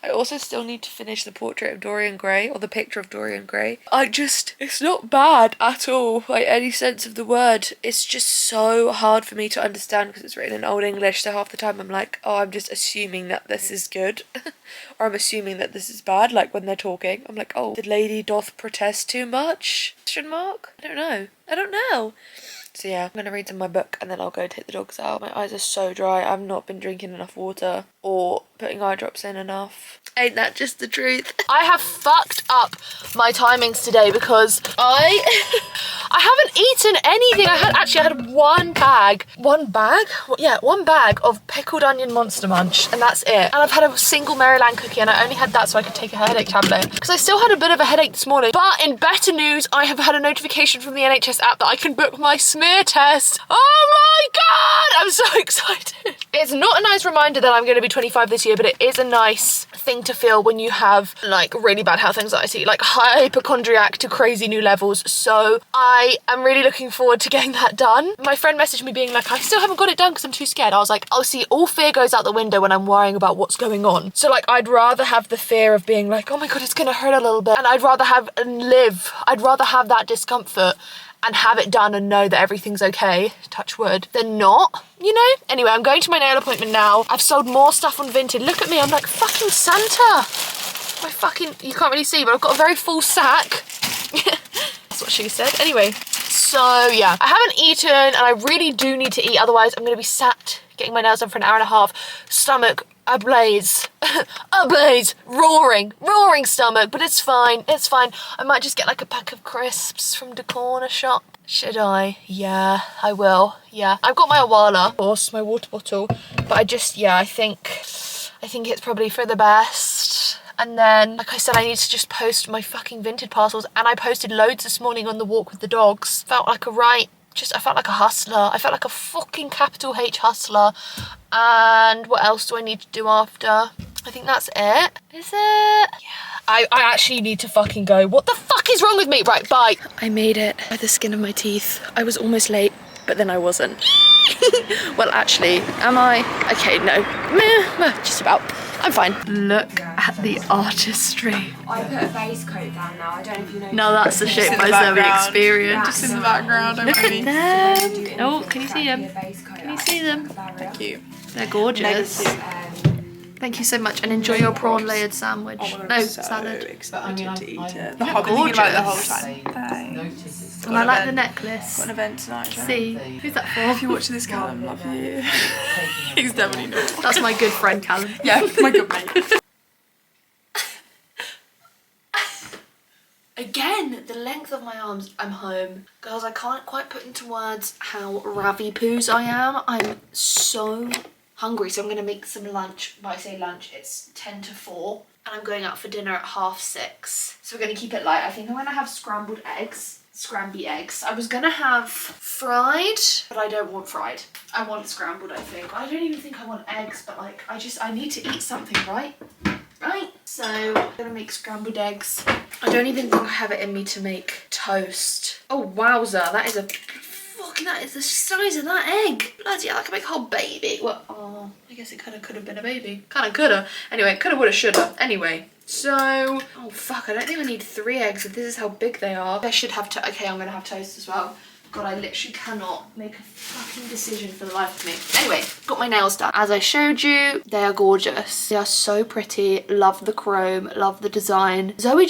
I also still need to finish the portrait of Dorian Gray, or the picture of Dorian Gray. It's not bad at all, by any sense of the word. It's just so hard for me to understand because it's written in Old English, so half the time I'm like, oh, I'm just assuming that this is good. Or I'm assuming that this is bad, like when they're talking. I'm like, oh, the lady doth protest too much? ? I don't know. So yeah, I'm gonna read some of my book and then I'll go take the dogs out. My eyes are so dry. I've not been drinking enough water or putting eye drops in enough. Ain't that just the truth? I have fucked up my timings today because I haven't eaten anything. I had one bag of pickled onion Monster Munch, and that's it. And I've had a single Maryland cookie, and I only had that so I could take a headache tablet because I still had a bit of a headache this morning. But in better news, I have had a notification from the NHS app that I can book my smear test. Oh my god, I'm so excited. It's not a nice reminder that I'm going to be 25 this year, but it is a nice thing to feel when you have like really bad health anxiety, like hypochondriac to crazy new levels. So I am really looking forward to getting that done. My friend messaged me being like, I still haven't got it done because I'm too scared. I was like, oh, see, all fear goes out the window when I'm worrying about what's going on. So like, I'd rather have the fear of being like, oh my god, it's gonna hurt a little bit, and I'd rather have that discomfort and have it done and know that everything's okay, touch wood, than not, you know? Anyway, I'm going to my nail appointment now. I've sold more stuff on Vinted. Look at me, I'm like fucking Santa. You can't really see, but I've got a very full sack. That's what she said. Anyway, so yeah, I haven't eaten and I really do need to eat, otherwise I'm gonna be sat getting my nails done for an hour and a half, stomach ablaze, roaring stomach, but it's fine. I might just get like a pack of crisps from the corner shop. Should I? Yeah, I will. Yeah, I've got my Awala, of course, my water bottle, but I think it's probably for the best. And then, like I said, I need to just post my fucking Vinted parcels, and I posted loads this morning on the walk with the dogs. Felt like I felt like a hustler. I felt like a fucking capital H hustler. And what else do I need to do after? I think that's it. Is it? Yeah. I actually need to fucking go. What the fuck is wrong with me? Right, bye. I made it by the skin of my teeth. I was almost late, but then I wasn't. Well, actually, am I? Okay, no. Meh, just about. I'm fine. Look at the artistry. I put a base coat down now. I don't know if you know. No, that's the shape by Zoe experience. Just in the background. Look at them. Oh, can you see them? Can you see them? Thank you. They're gorgeous. Thank you so much, and enjoy your prawn layered sandwich. Salad. Excited to eat it. You're I've been thinking about it the whole gorgeous. time. Thanks. And I like the necklace. Got an event tonight. See, who's that If for? you watch this, Callum, love you. He's definitely not. That's my good friend Callum. Yeah, my good mate. Again, the length of my arms, I'm home. Girls, I can't quite put into words how ravi poos I am. I'm so hungry, so I'm gonna make some lunch. When I say lunch, it's 10 to 4. And I'm going out for dinner at 6:30. So we're gonna keep it light. I think I'm gonna have scrambled eggs. Scramby eggs. I was gonna have fried, but I don't want fried. I want scrambled, I think. I don't even think I want eggs, but like, I need to eat something, right? Right? So, I'm gonna make scrambled eggs. I don't even think I have it in me to make toast. Oh, wowza, that is the size of that egg. Bloody hell, I can make a whole baby. Well, oh, I guess it could have been a baby. Kinda coulda. Anyway, coulda, woulda, shoulda. Anyway, so, oh fuck, I don't think I need 3 eggs if this is how big they are. I should have okay, I'm gonna have toast as well. God, I literally cannot make a fucking decision for the life of me. Anyway, got my nails done. As I showed you, they are gorgeous. They are so pretty. Love the chrome, love the design. Zoe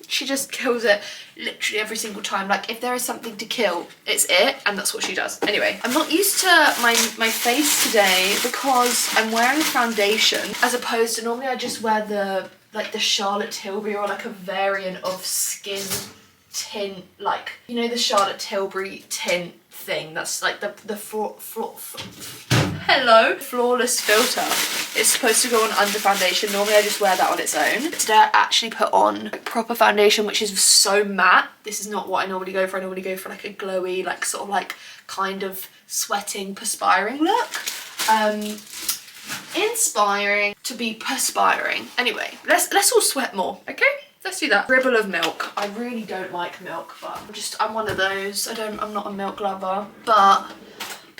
she just kills it literally every single time. Like, if there is something to kill, it's it, and that's what she does. Anyway, I'm not used to my face today because I'm wearing foundation, as opposed to normally I just wear the Charlotte Tilbury or like a variant of skin tint, like, you know, the Charlotte Tilbury tint thing that's like the flawless filter. It's supposed to go on under foundation. Normally I just wear that on its own. Today I actually put on like proper foundation, which is so matte. This is not what I normally go for. I normally go for like a glowy, like sort of like kind of sweating, perspiring look. Inspiring to be perspiring. Anyway, let's all sweat more, okay? Let's do that. Dribble of milk. I really don't like milk, but I'm one of those. I'm not a milk lover. But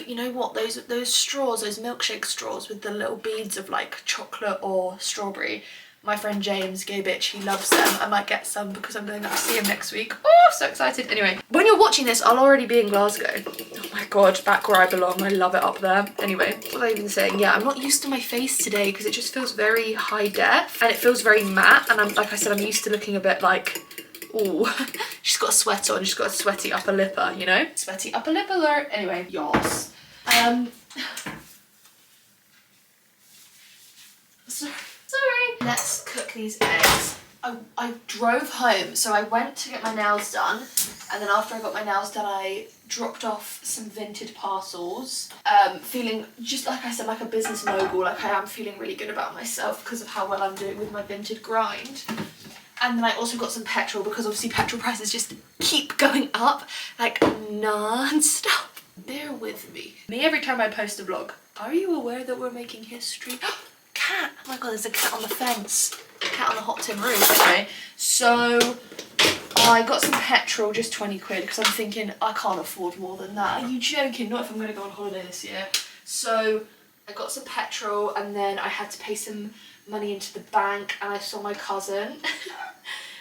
you know what? Those straws, those milkshake straws with the little beads of like chocolate or strawberry. My friend James, gay bitch, he loves them. I might get some because I'm going up to see him next week. Oh, so excited. Anyway, when you're watching this, I'll already be in Glasgow. Oh my God, back where I belong. I love it up there. Anyway, what was I even saying? Yeah, I'm not used to my face today because it just feels very high def and it feels very matte. And like I said, I'm used to looking a bit like, ooh, She's got a sweater on, she's got a sweaty upper lipper, you know? Sweaty upper lip alert. Anyway, yas. Sorry. Let's cook these eggs. I drove home, so I went to get my nails done, and then after I got my nails done, I dropped off some vintage parcels. Feeling, just like I said, like a business mogul, like I am feeling really good about myself because of how well I'm doing with my vintage grind. And then I also got some petrol because obviously petrol prices just keep going up, like non-stop. Bear with me. Every time I post a vlog. Are you aware that we're making history? Cat! Oh my god, there's a cat on the fence. Cat on the hot tin roof. Anyway, so I got some petrol, just 20 quid, because I'm thinking I can't afford more than that. Are you joking? Not if I'm going to go on holiday this year. So I got some petrol, and then I had to pay some money into the bank, and I saw my cousin.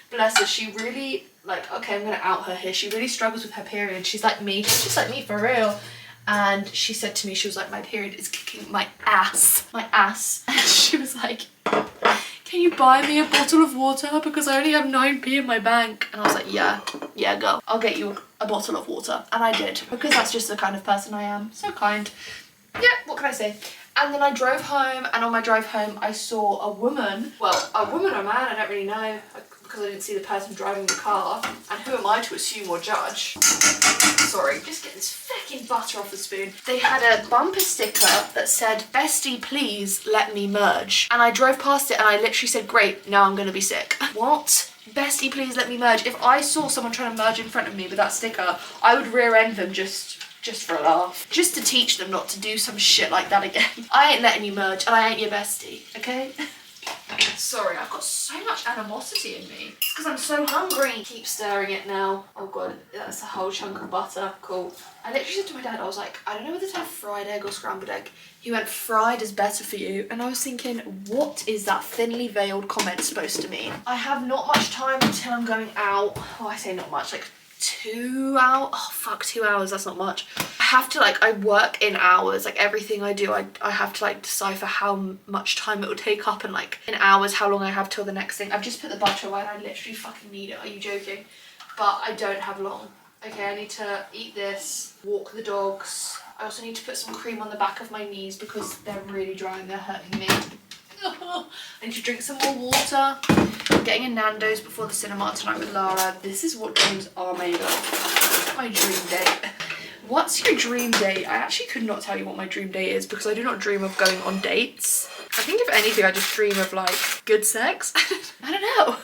Bless her, she really, like, okay, I'm going to out her here. She really struggles with her period. She's like me. She's just like me for real. And she said to me, she was like, my period is kicking my ass. My ass. And she was like, can you buy me a bottle of water? Because I only have 9p in my bank. And I was like, yeah, go. I'll get you a bottle of water. And I did, because that's just the kind of person I am. So kind. Yeah, what can I say? And then I drove home, and on my drive home, I saw a woman. Well, a woman or a man, I don't really know, because I didn't see the person driving the car. And who am I to assume or judge? Sorry, just get this fucking butter off the spoon. They had a bumper sticker that said, "Bestie, please let me merge." And I drove past it and I literally said, great, now I'm gonna be sick. What? Bestie, please let me merge. If I saw someone trying to merge in front of me with that sticker, I would rear end them just for a laugh. Just to teach them not to do some shit like that again. I ain't letting you merge, and I ain't your bestie, okay? Sorry, I've got so much animosity in me. It's because I'm so hungry. Keep stirring it now. Oh god, that's a whole chunk of butter. Cool. I literally said to my dad, I was like, I don't know whether to have fried egg or scrambled egg. He went, fried is better for you. And I was thinking, what is that thinly veiled comment supposed to mean? I have not much time until I'm going out. Oh, I say not much, like 2 hours. Oh fuck, 2 hours, that's not much. I have to, like, I work in hours. Like everything I do, I have to like decipher how much time it will take up, and like in hours how long I have till the next thing. I've just put the butter away and I literally fucking need it. Are you joking? But I don't have long. Okay, I need to eat this, walk the dogs. I also need to put some cream on the back of my knees because they're really dry and they're hurting me. I need to drink some more water. I'm getting a Nando's before the cinema tonight with Lara. This is what dreams are made of. My dream date. What's your dream date? I actually could not tell you what my dream date is because I do not dream of going on dates. I think if anything I just dream of like good sex. I don't know.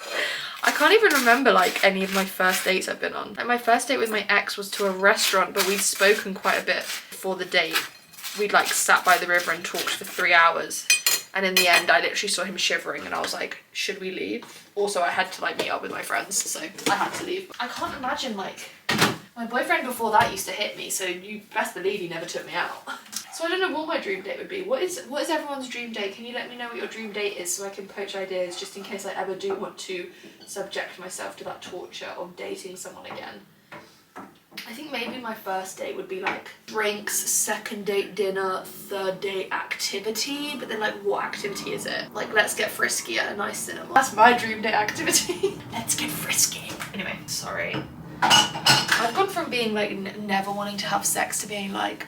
I can't even remember like any of my first dates I've been on. Like my first date with my ex was to a restaurant, but we'd spoken quite a bit before the date. We'd like sat by the river and talked for 3 hours. And in the end, I literally saw him shivering and I was like, should we leave? Also, I had to like meet up with my friends, so I had to leave. I can't imagine, like, my boyfriend before that used to hit me, so you best believe he never took me out. So I don't know what my dream date would be. What is everyone's dream date? Can you let me know what your dream date is so I can poach ideas just in case I ever do want to subject myself to that torture of dating someone again? I think maybe my first date would be like drinks, second date dinner, third date activity, but then like what activity is it? Like let's get frisky at a nice cinema. That's my dream date activity. Let's get frisky. Anyway, sorry. I've gone from being like never wanting to have sex to being like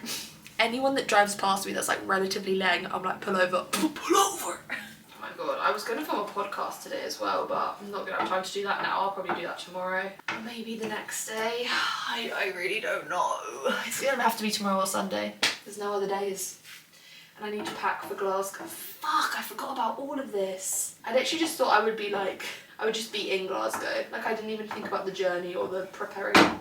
anyone that drives past me that's like relatively leng, I'm like pull over, pull over. Oh my god, I was gonna film a podcast today as well, but I'm not gonna have time to do that now. I'll probably do that tomorrow. Or maybe the next day. I really don't know. It's gonna have to be tomorrow or Sunday. There's no other days. And I need to pack for Glasgow. Fuck, I forgot about all of this. I literally just thought I would be like, I would just be in Glasgow. Like I didn't even think about the journey or the preparation.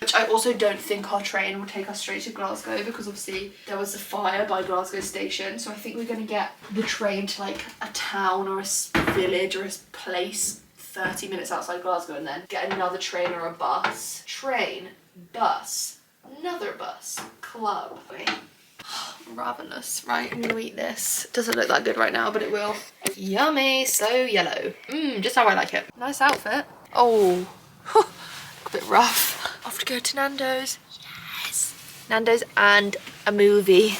Which I also don't think our train will take us straight to Glasgow because obviously there was a fire by Glasgow station, so I think we're going to get the train to like a town or a village or a place 30 minutes outside Glasgow and then get another train or a bus. Train, bus, another bus, club. Wait. Ravenous. Right, I'm gonna eat this. Doesn't look that good right now, but it will. Yummy, so yellow. Just how I like it. Nice outfit. Oh. A bit rough. Off to go to Nando's. Yes. Nando's and a movie.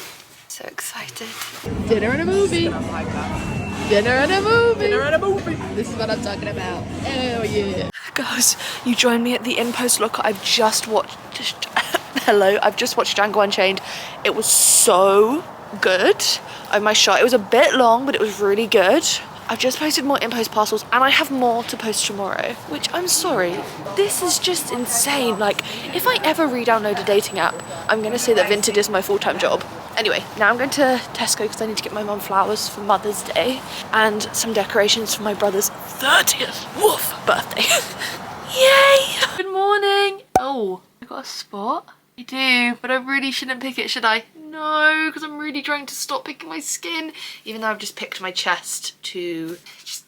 So excited. Dinner and a movie. Dinner and a movie. Dinner and a movie. This is what I'm talking about. Oh yeah. Guys, you join me at the in-post look. I've just watched... Hello, I've just watched Django Unchained. It was so good. My shot, it was a bit long, but it was really good. I've just posted more in-post parcels and I have more to post tomorrow, which I'm sorry. This is just insane. Like, if I ever re-download a dating app, I'm gonna say that Vinted is my full-time job. Anyway, now I'm going to Tesco because I need to get my mum flowers for Mother's Day and some decorations for my brother's 30th birthday. Yay! Good morning. Oh, I got a spot. I do, but I really shouldn't pick it, should I? No, because I'm really trying to stop picking my skin, even though I've just picked my chest to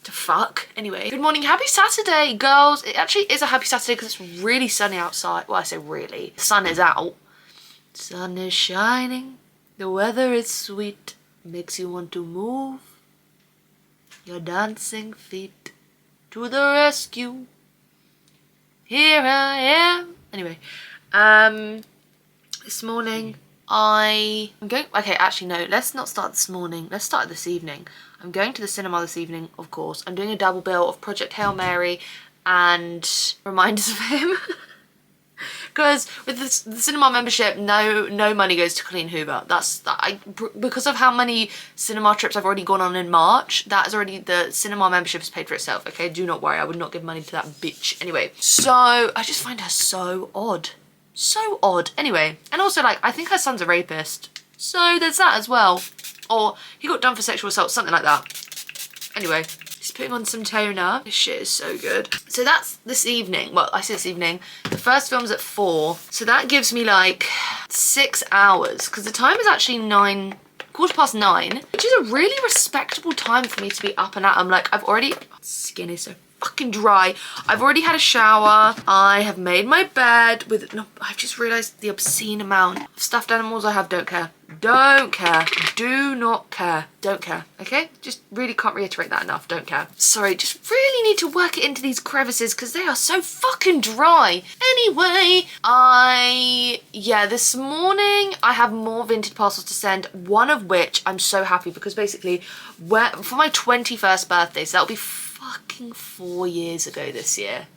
fuck. Anyway, good morning, happy Saturday, girls. It actually is a happy Saturday because it's really sunny outside. Well, I say really. The sun is out. Sun is shining. The weather is sweet. Makes you want to move your dancing feet to the rescue. Here I am. Anyway, this morning I'm going, okay, actually no, let's not start this morning, let's start this evening. I'm going to the cinema this evening, of course. I'm doing a double bill of Project Hail Mary and Reminders of Him. Because with the cinema membership, no money goes to Colleen Hoover. Because of how many cinema trips I've already gone on in March, the cinema membership has paid for itself, okay? Do not worry, I would not give money to that bitch. Anyway, so I just find her so odd. So odd. Anyway, and also, like, I think her son's a rapist. So there's that as well. Or he got done for sexual assault, something like that. Anyway, just putting on some toner. This shit is so good. So that's this evening. Well, I say this evening. The first film's at 4. So that gives me like 6 hours. Because the time is actually 9:15, which is a really respectable time for me to be up and at 'em. Like, I've already... Skin is so fucking dry. I've already had a shower. I have made my bed with... No, I've just realised the obscene amount of stuffed animals I have. Don't care. Don't care. Do not care. Don't care. Okay? Just really can't reiterate that enough. Don't care. Sorry, just really need to work it into these crevices because they are so fucking dry. Anyway, yeah, this morning I have more Vinted parcels to send, one of which I'm so happy because basically for my 21st birthday, so that'll be fucking 4 years ago this year.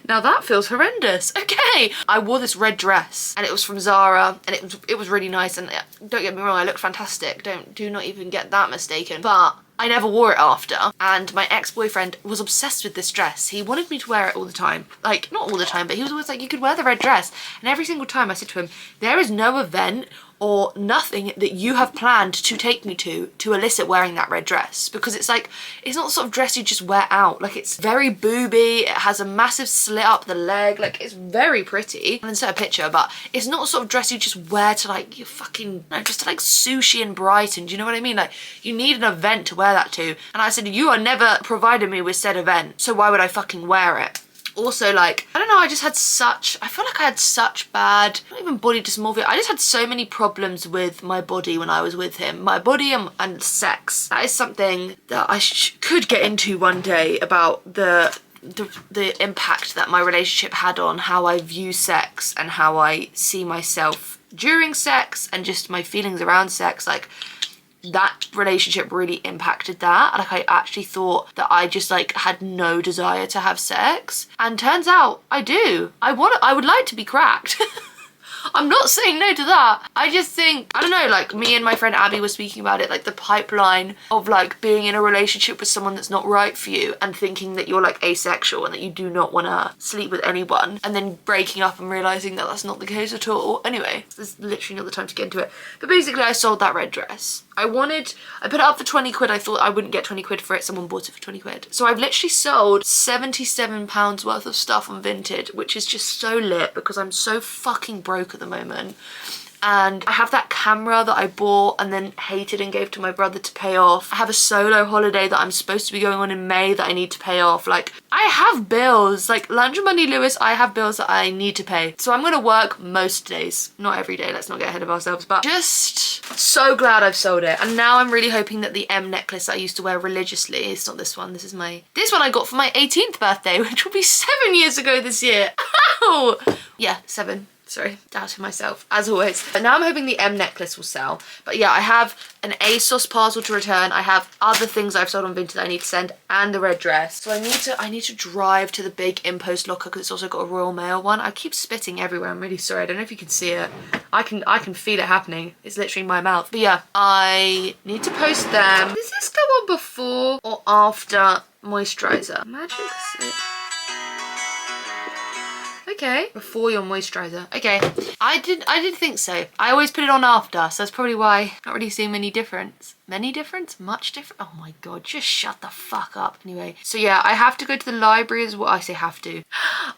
Now that feels horrendous. Okay, I wore this red dress and it was from Zara and it was really nice, and don't get me wrong, I look fantastic, do not even get that mistaken, but I never wore it after, and my ex-boyfriend was obsessed with this dress. He wanted me to wear it all the time. Like, not all the time, but he was always like, you could wear the red dress. And every single time I said to him, there is no event or nothing that you have planned to take me to elicit wearing that red dress, because it's like, it's not the sort of dress you just wear out. Like, it's very booby, it has a massive slit up the leg, like, it's very pretty. I'll insert a picture, but it's not the sort of dress you just wear to like, you fucking, no, just to like sushi in Brighton, do you know what I mean? Like, you need an event to wear that to. And I said, you are never providing me with said event, so why would I fucking wear it? Also, like, I don't know, I just had I feel like I had such bad, not even body dysmorphia, I just had so many problems with my body when I was with him. My body and sex. That is something that I could get into one day, about the impact that my relationship had on how I view sex and how I see myself during sex and just my feelings around sex. Like, that relationship really impacted that. Like, I actually thought that I just like had no desire to have sex, and turns out I do. I would like to be cracked. I'm not saying no to that. I just think, I don't know, like, me and my friend Abby were speaking about it, like the pipeline of like being in a relationship with someone that's not right for you and thinking that you're like asexual and that you do not want to sleep with anyone, and then breaking up and realising that that's not the case at all. Anyway, there's literally not the time to get into it. But basically, I sold that red dress. I put it up for 20 quid. I thought I wouldn't get 20 quid for it. Someone bought it for 20 quid. So I've literally sold £77 worth of stuff on Vinted, which is just so lit because I'm so fucking broke at the moment. And I have that camera that I bought and then hated and gave to my brother to pay off. I have a solo holiday that I'm supposed to be going on in May that I need to pay off. Like, I have bills. Like, Landry Money Lewis, I have bills that I need to pay. So I'm gonna work most days. Not every day, let's not get ahead of ourselves. But just so glad I've sold it. And now I'm really hoping that the M necklace that I used to wear religiously, it's not this one, this one I got for my 18th birthday, which will be 7 years ago this year. Ow! Yeah, 7. Sorry, doubting myself, as always. But now I'm hoping the M necklace will sell. But yeah, I have an ASOS parcel to return. I have other things I've sold on Vinted that I need to send, and the red dress. So I need to drive to the big InPost locker because it's also got a Royal Mail one. I keep spitting everywhere. I'm really sorry. I don't know if you can see it. I can feel it happening. It's literally in my mouth. But yeah, I need to post them. Does this go on before or after moisturizer? Imagine this. Okay, before your moisturizer. Okay, I did think so. I always put it on after, so that's probably why not really seeing many difference. Many difference? Much different? Oh my god, just shut the fuck up. Anyway, so yeah, I have to go to the library as well. I say have to.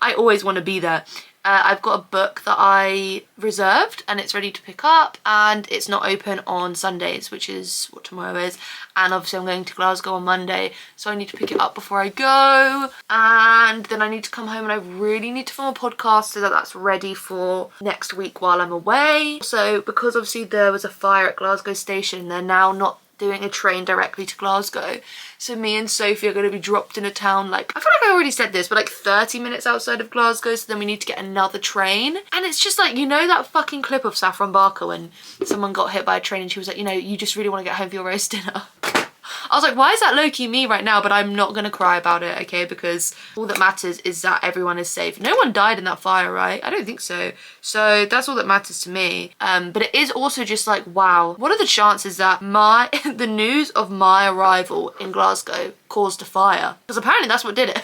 I always want to be there. I've got a book that I reserved and it's ready to pick up, and it's not open on Sundays, which is what tomorrow is, and obviously I'm going to Glasgow on Monday, so I need to pick it up before I go, and then I need to come home and I really need to film a podcast so that that's ready for next week while I'm away. So because obviously there was a fire at Glasgow station, they're now not doing a train directly to Glasgow. So me and Sophie are going to be dropped in a town, like, I feel like I already said this, but like 30 minutes outside of Glasgow, so then we need to get another train. And it's just like, you know that fucking clip of Saffron Barker when someone got hit by a train and she was like, you know, you just really want to get home for your roast dinner. I was like, why is that low-key me right now? But I'm not gonna cry about it, okay? Because all that matters is that everyone is safe. No one died in that fire, right? I don't think so. So that's all that matters to me. But it is also just like, wow, what are the chances that the news of my arrival in Glasgow caused a fire? Because apparently that's what did it.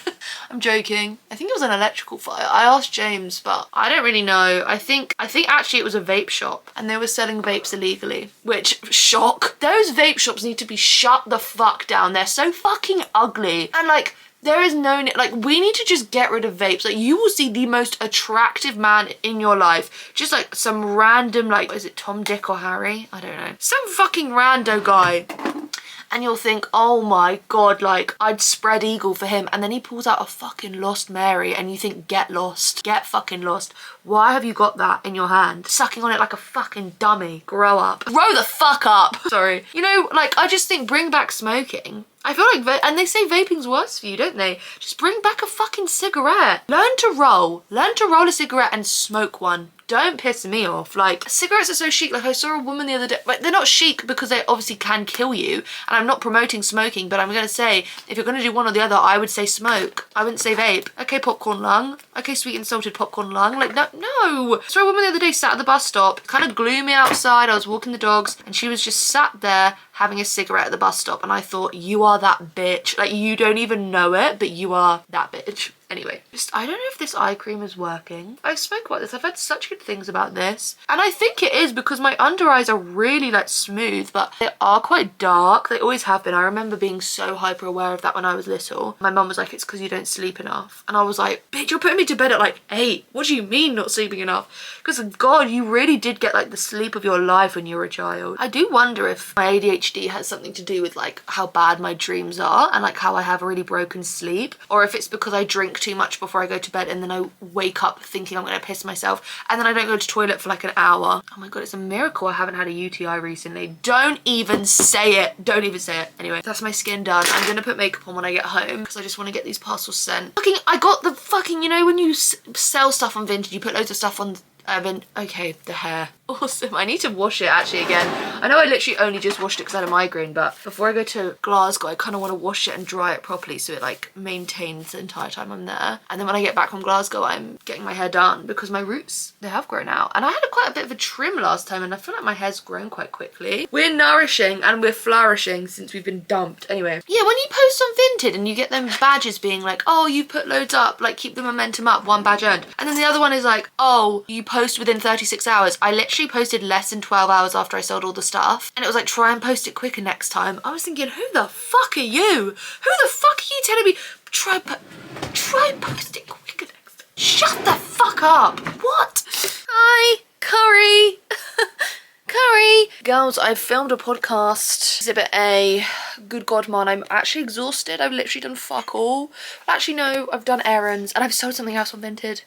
I'm joking. I think it was an electrical fire. I asked James, but I don't really know. I think actually it was a vape shop and they were selling vapes illegally, which, shock. Those vape shops need to be shut the fuck down. They're so fucking ugly. And like, there is no, like, we need to just get rid of vapes. Like, you will see the most attractive man in your life, just like some random, like, is it Tom, Dick or Harry? I don't know. Some fucking rando guy. And you'll think, oh my god, like, I'd spread eagle for him. And then he pulls out a fucking Lost Mary and you think, get lost. Get fucking lost. Why have you got that in your hand? Sucking on it like a fucking dummy. Grow up. Grow the fuck up. Sorry. You know, like, I just think bring back smoking. I feel like, and they say vaping's worse for you, don't they? Just bring back a fucking cigarette. Learn to roll. Learn to roll a cigarette and smoke one. Don't piss me off. Like, cigarettes are so chic. Like, I saw a woman the other day. Like, they're not chic because they obviously can kill you. And I'm not promoting smoking, but I'm going to say, if you're going to do one or the other, I would say smoke. I wouldn't say vape. Okay, popcorn lung. Okay, sweet and salted popcorn lung. Like, no. I saw a woman the other day sat at the bus stop, kind of gloomy outside. I was walking the dogs and she was just sat there having a cigarette at the bus stop. And I thought, you are that bitch. Like, you don't even know it, but you are that bitch. Anyway, I don't know if this eye cream is working. I spoke about this. I've heard such good things about this. And I think it is because my under eyes are really like smooth, but they are quite dark. They always have been. I remember being so hyper aware of that when I was little. My mum was like, it's because you don't sleep enough. And I was like, bitch, you're putting me to bed at like 8. What do you mean not sleeping enough? Because God, you really did get like the sleep of your life when you were a child. I do wonder if my ADHD has something to do with like how bad my dreams are and like how I have a really broken sleep, or if it's because I drink too much before I go to bed and then I wake up thinking I'm gonna piss myself and then I don't go to toilet for like an hour. Oh my god, it's a miracle I haven't had a UTI recently. Don't even say it. Don't even say it. Anyway, that's my skin done. I'm gonna put makeup on when I get home because I just want to get these parcels sent. Fucking, I got the fucking, you know when you sell stuff on Vinted, you put loads of stuff on okay, the hair. Awesome. I need to wash it actually again. I know I literally only just washed it because I had a migraine, but before I go to Glasgow, I kind of want to wash it and dry it properly so it like maintains the entire time I'm there. And then when I get back from Glasgow, I'm getting my hair done because my roots, they have grown out. And I had quite a bit of a trim last time and I feel like my hair's grown quite quickly. We're nourishing and we're flourishing since we've been dumped. Anyway, yeah, when you post on Vinted and you get them badges being like, oh, you put loads up, like keep the momentum up, 1 badge earned. And then the other one is like, oh, you post within 36 hours. I literally posted less than 12 hours after I sold all the stuff. And it was like, try and post it quicker next time. I was thinking, who the fuck are you? Who the fuck are you telling me? Try post it quicker next time. Shut the fuck up. What? Hi, Curry. Curry. Girls, I've filmed a podcast. Exhibit A. Good God, man, I'm actually exhausted. I've literally done fuck all. Actually, no, I've done errands and I've sold something else on Vinted.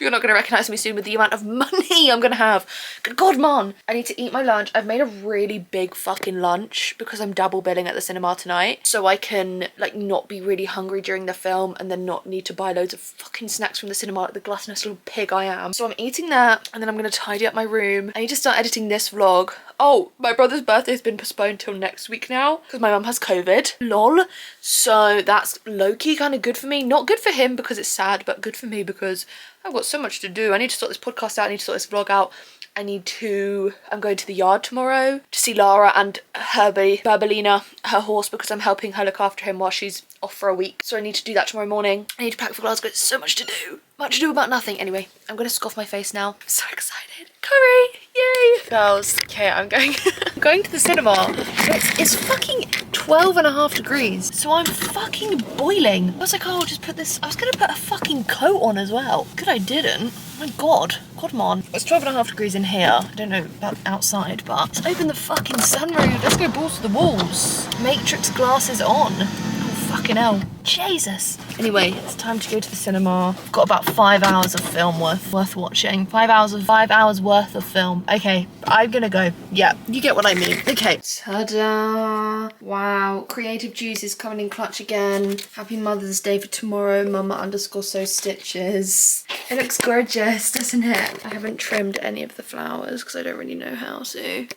You're not gonna recognize me soon with the amount of money I'm gonna have. Good God, man. I need to eat my lunch. I've made a really big fucking lunch because I'm double billing at the cinema tonight. So I can like not be really hungry during the film and then not need to buy loads of fucking snacks from the cinema like the gluttonous little pig I am. So I'm eating that and then I'm gonna tidy up my room. I need to start editing this vlog. Oh, my brother's birthday's been postponed till next week now because my mum has COVID. Lol. So that's low-key kind of good for me. Not good for him because it's sad, but good for me because I've got so much to do. I need to sort this podcast out. I need to sort this vlog out. I'm going to the yard tomorrow to see Lara and Herbie, Burbelina, her horse, because I'm helping her look after him while she's off for a week. So I need to do that tomorrow morning. I need to pack for Glasgow. There's so much to do. Much to do about nothing. Anyway, I'm going to scoff my face now. I'm so excited. Curry! Yay! Girls, okay, I'm going I'm going to the cinema. It's fucking 12.5 degrees. So I'm fucking boiling. I was like, oh, I'll just put this. I was going to put a fucking coat on as well. Good I didn't. Oh my God. God, man. It's 12.5 degrees in here. I don't know about outside, but let's open the fucking sunroof. Let's go balls to the walls. Matrix glasses on. Fucking hell. Jesus. Anyway, it's time to go to the cinema. I've got about 5 hours of film worth watching. 5 hours worth of film. Okay, I'm gonna go. Yeah, you get what I mean. Okay. Ta-da. Wow. Creative Juice is coming in clutch again. Happy Mother's Day for tomorrow. Mama_sew stitches. It looks gorgeous, doesn't it? I haven't trimmed any of the flowers because I don't really know how to.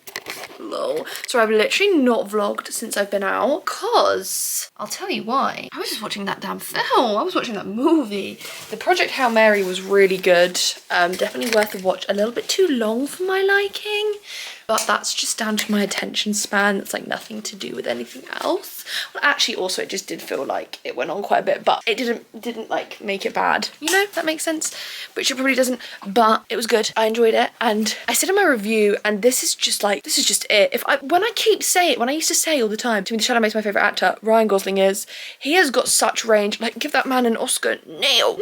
Lol. So I've literally not vlogged since I've been out because I'll tell you why. I was just watching that damn film. I was watching that movie. The Project Hail Mary was really good. Definitely worth a watch. A little bit too long for my liking, but that's just down to my attention span. It's like nothing to do with anything else. Well, actually, also it just did feel like it went on quite a bit, but it didn't like make it bad. You know, if that makes sense, which it probably doesn't, but it was good. I enjoyed it, and I said in my review, and this is just it. When I used to say all the time, Timothée Chalamet's my favourite actor, Ryan Gosling is, he has got such range. Like, give that man an Oscar. Neil,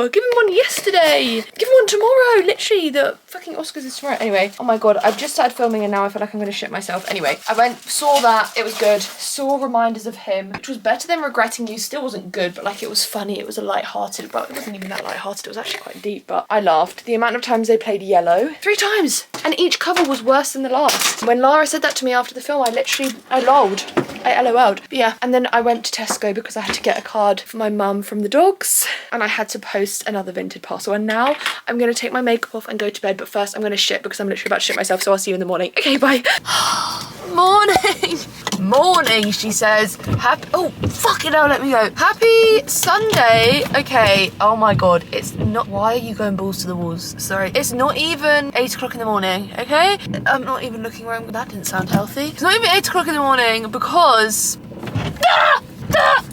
give him one yesterday. Give him one tomorrow. Literally, the fucking Oscars is tomorrow. Anyway, oh my God, I've just started filming and now I feel like I'm gonna shit myself. Anyway, I went, saw that, it was good. Saw Reminders of Him, which was better than Regretting You. Still wasn't good, but like it was funny. It was a light-hearted, but it wasn't even that light-hearted. It was actually quite deep, but I laughed. The amount of times they played Yellow, 3 times, and each cover was worse than the last. When Lara said that to me after the film, I lolled. I LOL'd. But yeah, and then I went to Tesco because I had to get a card for my mum from the dogs, and I had to post another Vinted parcel. And now I'm gonna take my makeup off and go to bed, but first I'm gonna shit because I'm literally about to shit myself, so I'll see you in the morning. Okay, bye. Morning, she says. Oh, fucking hell, let me go. Happy Sunday. Okay, oh my God, it's not, why are you going balls to the walls? Sorry, it's not even 8 o'clock in the morning, okay? I'm not even looking where that didn't sound healthy. It's not even 8 o'clock in the morning because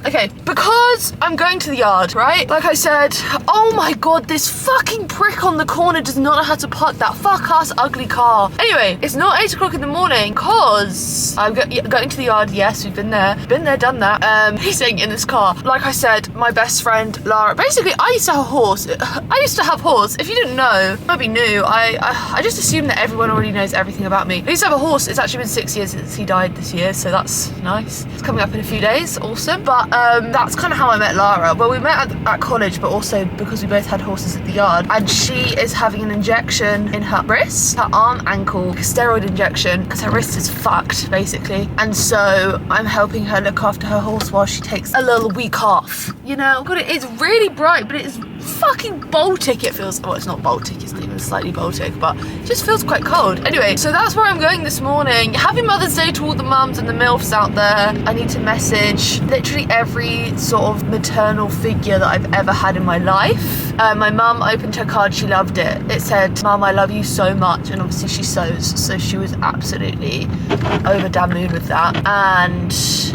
okay, because I'm going to the yard, right? Like I said, oh my God, this fucking prick on the corner does not know how to park that fuck-ass ugly car. Anyway, it's not 8 o'clock in the morning because I'm going to the yard. Yes, we've been there, done that. He's saying in this car. Like I said, my best friend, Lara, basically, I used to have a horse. If you didn't know, might be new. I just assumed that everyone already knows everything about me. I used to have a horse. It's actually been 6 years since he died this year, so that's nice. It's coming up in a few days. Awesome. But that's kind of how I met Lara. Well, we met at college, but also because we both had horses at the yard, and she is having an injection in her wrist, her arm, ankle, a steroid injection, because her wrist is fucked basically, and so I'm helping her look after her horse while she takes a little week off. You know, God, it is really bright, but it is fucking Baltic. It feels, well, it's not Baltic, it's not even slightly Baltic, but it just feels quite cold. Anyway, so that's where I'm going this morning. Happy Mother's Day to all the mums and the MILFs out there. I need to message literally every sort of maternal figure that I've ever had in my life. My mum opened her card, she loved it. It said, "Mum, I love you so much," and obviously she sews, so she was absolutely over damn moon with that. And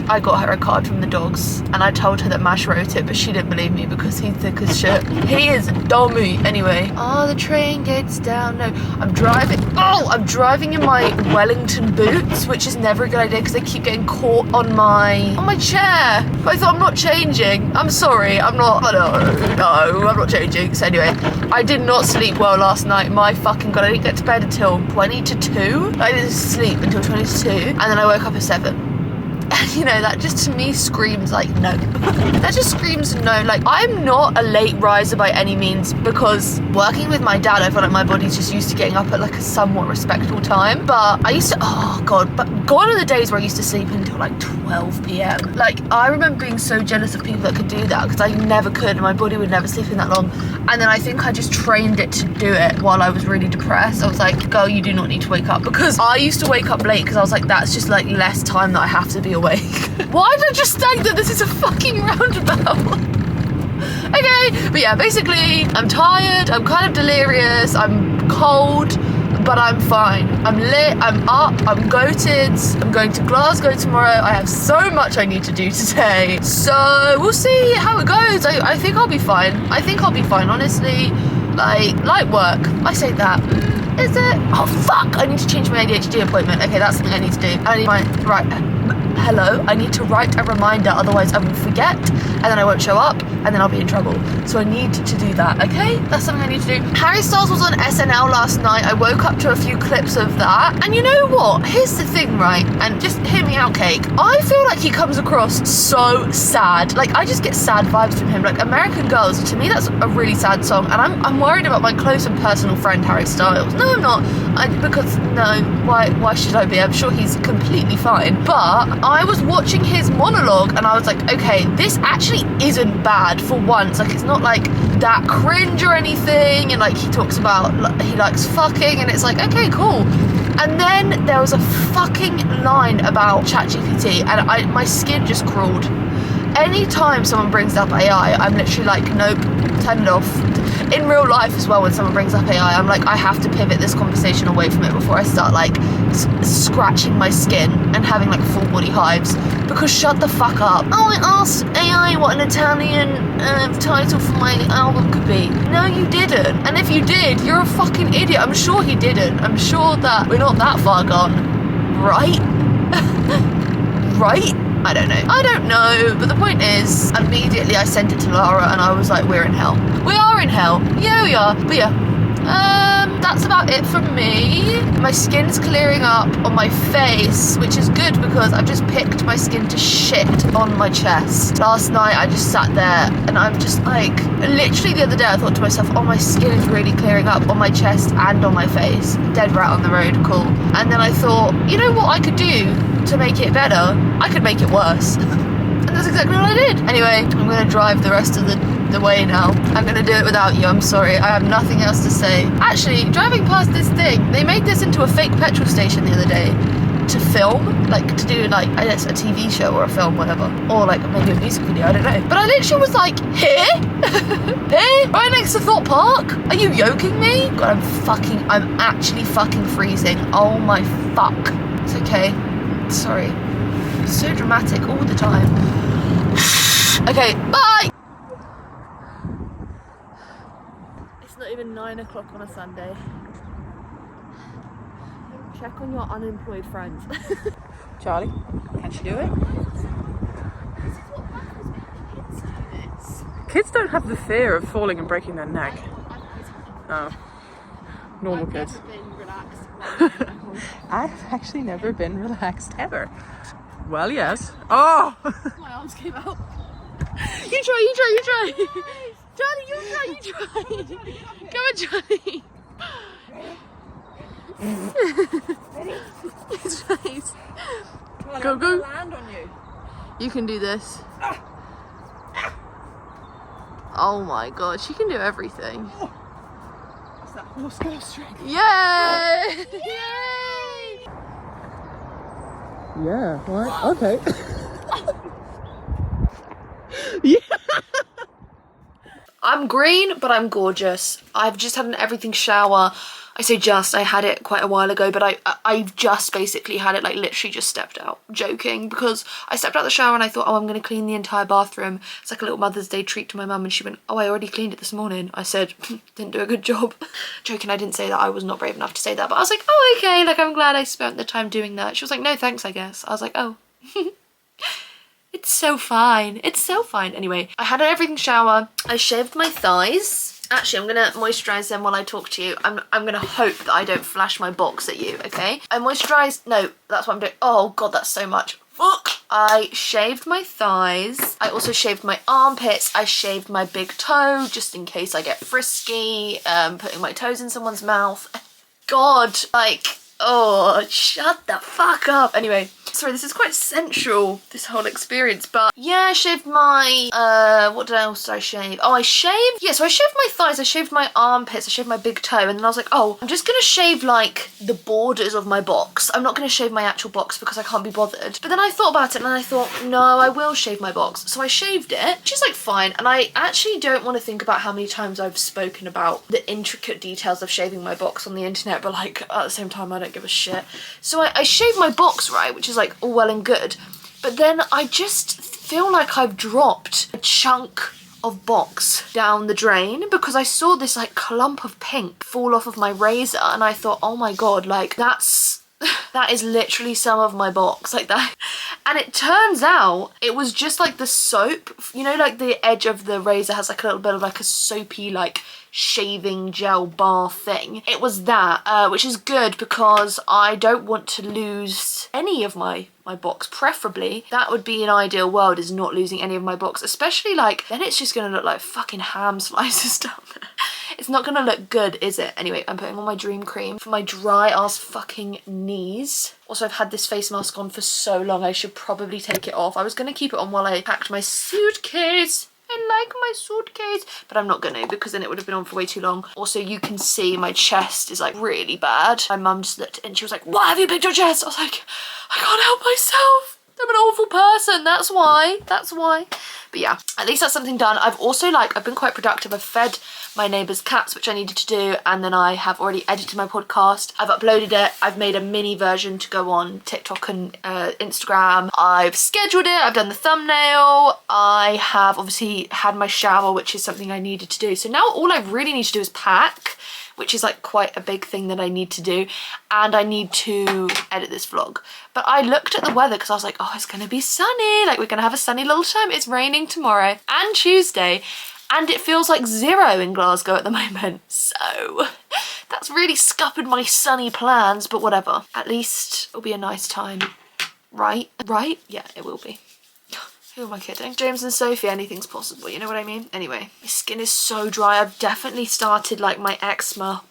I got her a card from the dogs, and I told her that Mash wrote it, but she didn't believe me because he's thick as shit. He is dummy. Anyway, the train gates down. No, I'm driving in my Wellington boots, which is never a good idea because they keep getting caught on my chair. But I thought, I'm not changing. I'm sorry, I'm not changing. So anyway, I did not sleep well last night. My fucking God, I didn't get to bed until 20 to 2. I didn't sleep until 20 to 2, and then I woke up at 7. And you know, that just to me screams like no. That just screams no. Like, I'm not a late riser by any means, because working with my dad, I feel like my body's just used to getting up at like a somewhat respectable time. But I used to, oh god, but gone are the days where I used to sleep until like 12 p.m. Like, I remember being so jealous of people that could do that, because I never could, and my body would never sleep in that long. And then I think I just trained it to do it while I was really depressed. I was like, girl, you do not need to wake up, because I used to wake up late because I was like, that's just like less time that I have to be awake. Why did I just think that this is a fucking roundabout? Okay, but yeah, basically, I'm tired, I'm kind of delirious, I'm cold, but I'm fine. I'm lit, I'm up, I'm goated, I'm going to Glasgow tomorrow. I have so much I need to do today. So we'll see how it goes. I think I'll be fine. I think I'll be fine, honestly. Like, light work. I say that. Is it? Oh, fuck! I need to change my ADHD appointment. Okay, that's something I need to do. I need my, right, hello, I need to write a reminder, otherwise I will forget, and then I won't show up, and then I'll be in trouble. So I need to do that, okay? That's something I need to do. Harry Styles was on SNL last night. I woke up to a few clips of that, and you know what? Here's the thing, right? And just hear me out, Cake. I feel like he comes across so sad. Like, I just get sad vibes from him. Like, American Girls, to me, that's a really sad song, and I'm worried about my close and personal friend, Harry Styles. No, I'm not. Why should I be? I'm sure he's completely fine. But I was watching his monologue and I was like, okay, this actually isn't bad for once. Like, it's not like that cringe or anything. And like, he talks about, he likes fucking, and it's like, okay, cool. And then there was a fucking line about ChatGPT, and my skin just crawled. Anytime someone brings up AI, I'm literally like, nope, turn it off. In real life as well, when someone brings up AI, I'm like, I have to pivot this conversation away from it before I start like scratching my skin and having like full body hives, because shut the fuck up. Oh, I asked AI what an Italian title for my album could be. No, you didn't. And if you did, you're a fucking idiot. I'm sure he didn't. I'm sure that we're not that far gone. Right? Right? I don't know, but the point is, immediately I sent it to Lara and I was like, we're in hell. We are in hell. Yeah, we are. But yeah, that's about it from me. My skin's clearing up on my face, which is good because I've just picked my skin to shit on my chest. Last night I just sat there and I'm just like, literally the other day I thought to myself, oh, my skin is really clearing up on my chest and on my face. Dead rat on the road, cool. And then I thought, you know what I could do to make it better? I could make it worse. And that's exactly what I did. Anyway, I'm gonna drive the rest of the way now. I'm gonna do it without you, I'm sorry. I have nothing else to say. Actually, driving past this thing, they made this into a fake petrol station the other day to film, like to do like, I guess, a TV show or a film, whatever. Or like maybe a music video, I don't know. But I literally was like, here? Here? Right next to Thorpe Park? Are you yoking me? God, I'm actually fucking freezing. Oh my fuck. It's okay. Sorry. So dramatic all the time. Okay, bye! It's not even 9 o'clock on a Sunday. Check on your unemployed friends. Charlie, can she do it? Kids don't have the fear of falling and breaking their neck. Oh, normal kids. I've actually never been relaxed ever. Well, yes. Oh! My arms came out. You try. Johnny, you try. Come on, Johnny. It's nice. Go. Land on you. You can do this. Oh my god, she can do everything. What's that horse girl strength? Yay! Yay! Yeah, right, okay. Yeah. I'm green, but I'm gorgeous. I've just had an everything shower. I say just, I had it quite a while ago, but I've just basically had it, like literally just stepped out. Joking, because I stepped out the shower and I thought, oh, I'm going to clean the entire bathroom. It's like a little Mother's Day treat to my mum, and she went, oh, I already cleaned it this morning. I said, didn't do a good job. Joking, I didn't say that. I was not brave enough to say that, but I was like, oh, okay, like I'm glad I spent the time doing that. She was like, no thanks, I guess. I was like, oh. It's so fine. It's so fine. Anyway, I had an everything shower. I shaved my thighs. Actually, I'm gonna moisturize them while I talk to you. I'm gonna hope that I don't flash my box at you, okay? I moisturize, no, that's what I'm doing. Oh god, that's so much. fuck. I shaved my thighs. I also shaved my armpits. I shaved my big toe just in case I get frisky, putting my toes in someone's mouth. God, like, oh, shut the fuck up. Anyway, sorry, this is quite sensual, this whole experience, but yeah, I shaved my, what else did I shave? Oh, I shaved my thighs, I shaved my armpits, I shaved my big toe, and then I was like, oh, I'm just gonna shave, like, the borders of my box. I'm not gonna shave my actual box because I can't be bothered. But then I thought about it and I thought, no, I will shave my box. So I shaved it, which is, like, fine, and I actually don't want to think about how many times I've spoken about the intricate details of shaving my box on the internet, but, like, at the same time, I don't give a shit. So I shaved my box, right, which is, like, all well and good, but then I just feel like I've dropped a chunk of box down the drain because I saw this like clump of pink fall off of my razor and I thought, oh my god, like that is literally some of my box, like that. And it turns out it was just like the soap, you know, like the edge of the razor has like a little bit of like a soapy like shaving gel bar thing. It was that, which is good because I don't want to lose any of my box. Preferably, that would be an ideal world, is not losing any of my box, especially like then it's just gonna look like fucking ham slices down there. It's not gonna look good, is it? Anyway, I'm putting on my dream cream for my dry ass fucking knees. Also, I've had this face mask on for so long, I should probably take it off. I was gonna keep it on while I packed my suitcase. I like my suitcase, but I'm not gonna because then it would have been on for way too long. Also, you can see my chest is like really bad. My mum just looked and she was like, "Why have you picked your chest?" I was like, I can't help myself. I'm an awful person, that's why. But yeah, at least that's something done. I've also I've been quite productive. I've fed my neighbour's cats, which I needed to do, and then I have already edited my podcast. I've uploaded it. I've made a mini version to go on TikTok and Instagram. I've scheduled it. I've done the thumbnail. I have obviously had my shower, which is something I needed to do. So now all I really need to do is pack, which is like quite a big thing that I need to do, and I need to edit this vlog. But I looked at the weather because I was like, oh, it's gonna be sunny, like we're gonna have a sunny little time. It's raining tomorrow and Tuesday, and it feels like 0 in Glasgow at the moment, so that's really scuppered my sunny plans, but whatever. At least it'll be a nice time, right? Yeah, it will be. Who am I kidding? James and Sophie, anything's possible, you know what I mean? Anyway, my skin is so dry. I've definitely started like my eczema,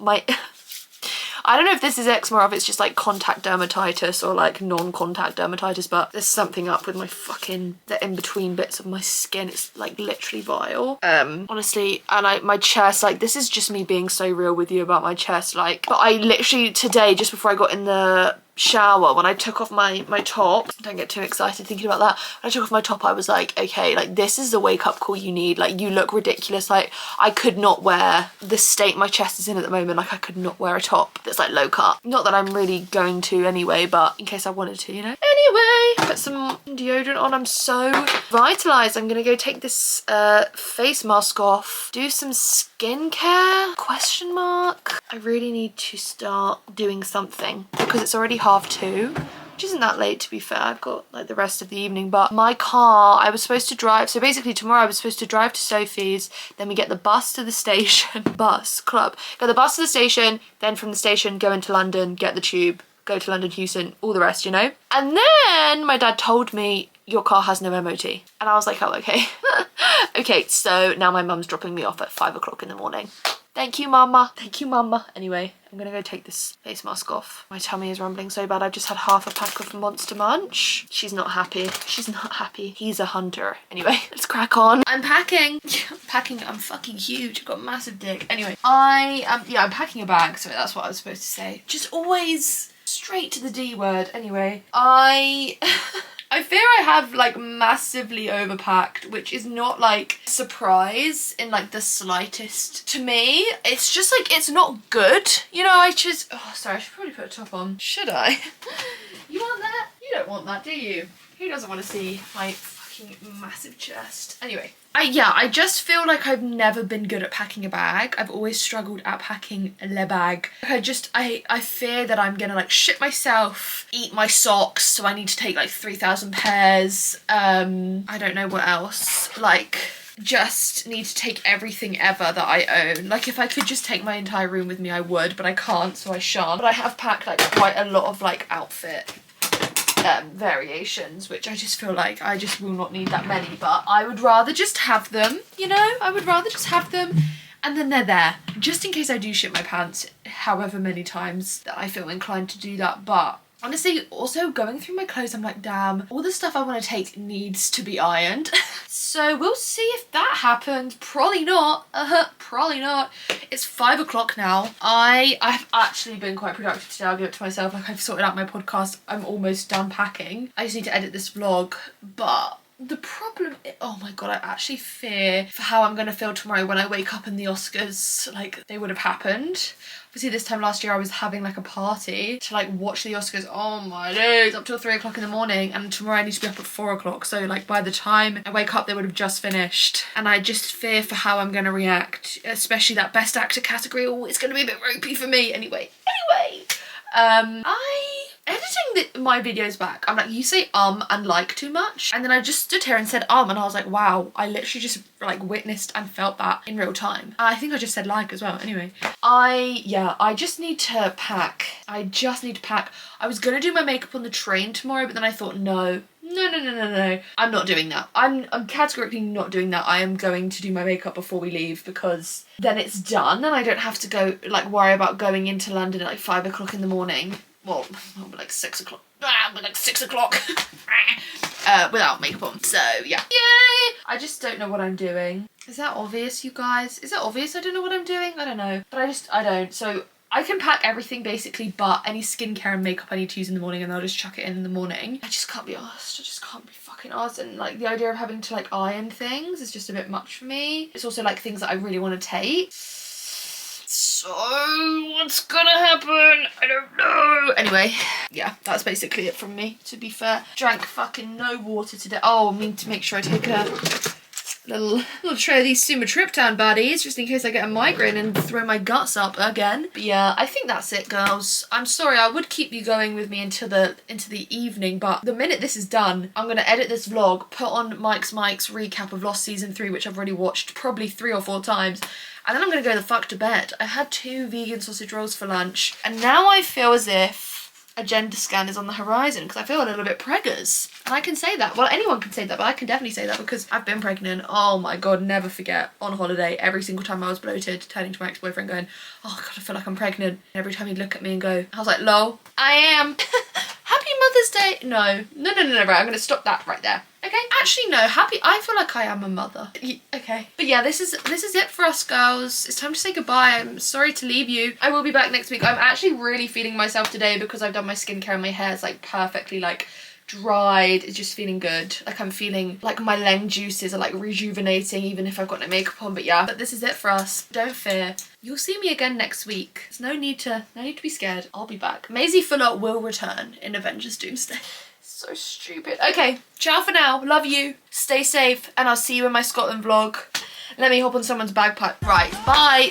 I don't know if this is eczema or if it's just like contact dermatitis or like non-contact dermatitis, but there's something up with my fucking, the in-between bits of my skin. It's like literally vile. Honestly, and my chest, like this is just me being so real with you about my chest, like, but I literally today, just before I got in the shower, when I took off my top, don't get too excited thinking about that, when I took off my top I was like, okay, like this is the wake up call you need. Like you look ridiculous. Like I could not wear the state my chest is in at the moment. Like I could not wear a top that's like low cut. Not that I'm really going to anyway, but in case I wanted to, you know. Anyway, put some deodorant on. I'm so vitalized. I'm gonna go take this face mask off, do some skincare, question mark. I really need to start doing something because it's already 2:30, which isn't that late to be fair. I've got like the rest of the evening, but my car, I was supposed to drive, so basically tomorrow I was supposed to drive to Sophie's, then we get the bus to the station, get the bus to the station, then from the station go into London, get the tube, go to London, Houston, all the rest, you know? And then my dad told me, your car has no MOT. And I was like, oh, okay. Okay, so now my mum's dropping me off at 5 o'clock in the morning. Thank you, mama. Thank you, mama. Anyway, I'm gonna go take this face mask off. My tummy is rumbling so bad. I've just had half a pack of Monster Munch. She's not happy. She's not happy. He's a hunter. Anyway, let's crack on. I'm packing. I'm fucking huge. I've got a massive dick. Anyway, I'm packing a bag. So that's what I was supposed to say. Just always straight to the D word. Anyway, I fear I have like massively overpacked, which is not like a surprise in like the slightest to me. It's just like, it's not good. You know, oh sorry, I should probably put a top on. Should I? You want that? You don't want that, do you? Who doesn't want to see my fucking massive chest? Anyway. I just feel like I've never been good at packing a bag. I've always struggled at packing a bag. I fear that I'm gonna like shit myself, eat my socks, so I need to take like 3,000 pairs. I don't know what else. Like, just need to take everything ever that I own. Like if I could just take my entire room with me, I would, but I can't, so I shan't. But I have packed like quite a lot of like outfit. variations, which I just feel like I just will not need that many, but I would rather just have them, you know? I would rather just have them and then they're there, just in case I do shit my pants however many times that I feel inclined to do that. But honestly, also going through my clothes, I'm like, damn, all the stuff I want to take needs to be ironed. So we'll see if that happens. Probably not. Probably not. It's 5 o'clock now. I've actually been quite productive today. I'll give it to myself. Like, I've sorted out my podcast. I'm almost done packing. I just need to edit this vlog, but the problem is, oh my god, I actually fear for how I'm going to feel tomorrow when I wake up and the Oscars, like, they would have happened. Obviously this time last year I was having like a party to like watch the Oscars, oh my days, up till 3 o'clock in the morning, and tomorrow I need to be up at 4 o'clock, so like by the time I wake up they would have just finished, and I just fear for how I'm going to react, especially that best actor category. Oh, it's going to be a bit ropey for me. Anyway, editing my videos back, I'm like, you say and like too much, and then I just stood here and said and I was like, wow, I literally just like witnessed and felt that in real time. I think I just said like as well. Anyway, I just need to pack. I was gonna do my makeup on the train tomorrow, but then I thought no, I'm not doing that. I'm categorically not doing that. I am going to do my makeup before we leave, because then it's done and I don't have to go like worry about going into London at like 5 o'clock in the morning. Well, like 6 o'clock. Like 6 o'clock without makeup on. So yeah. Yay! I just don't know what I'm doing. Is that obvious, you guys? Is it obvious I don't know what I'm doing? I don't know. But I don't. So I can pack everything basically, but any skincare and makeup I need to use in the morning, and I'll just chuck it in the morning. I just can't be arsed. I just can't be fucking arsed. And like the idea of having to like iron things is just a bit much for me. It's also like things that I really want to take. So what's gonna happen? I don't know. Anyway, yeah, that's basically it from me, to be fair. Drank fucking no water today. Oh, I mean to make sure I take a little tray of these sumatriptan baddies, just in case I get a migraine and throw my guts up again. But yeah, I think that's it, girls. I'm sorry, I would keep you going with me into the evening, but the minute this is done, I'm gonna edit this vlog, put on Mike's recap of Lost Season 3, which I've already watched probably 3 or 4 times, and then I'm gonna go the fuck to bed. I had 2 vegan sausage rolls for lunch, and now I feel as if a gender scan is on the horizon, because I feel a little bit preggers. And I can say that. Well, anyone can say that, but I can definitely say that because I've been pregnant. Oh my god, never forget. On holiday, every single time I was bloated, turning to my ex-boyfriend going, oh god, I feel like I'm pregnant. And every time he'd look at me and go, I was like, lol, I am. Happy Mother's Day. No, right, I'm gonna stop that right there. Okay, actually no, I feel like I am a mother. Okay, but yeah, this is it for us, girls. It's time to say goodbye. I'm sorry to leave you. I will be back next week. I'm actually really feeling myself today because I've done my skincare and my hair's like perfectly like dried. It's just feeling good. Like I'm feeling like my Leng juices are like rejuvenating even if I've got no makeup on. But yeah, but this is it for us. Don't fear. You'll see me again next week. There's no need to be scared. I'll be back. Maisie Fuller will return in Avengers Doomsday. So stupid. Okay, ciao for now. Love you. Stay safe, and I'll see you in my Scotland vlog. Let me hop on someone's bagpipe. Right, bye.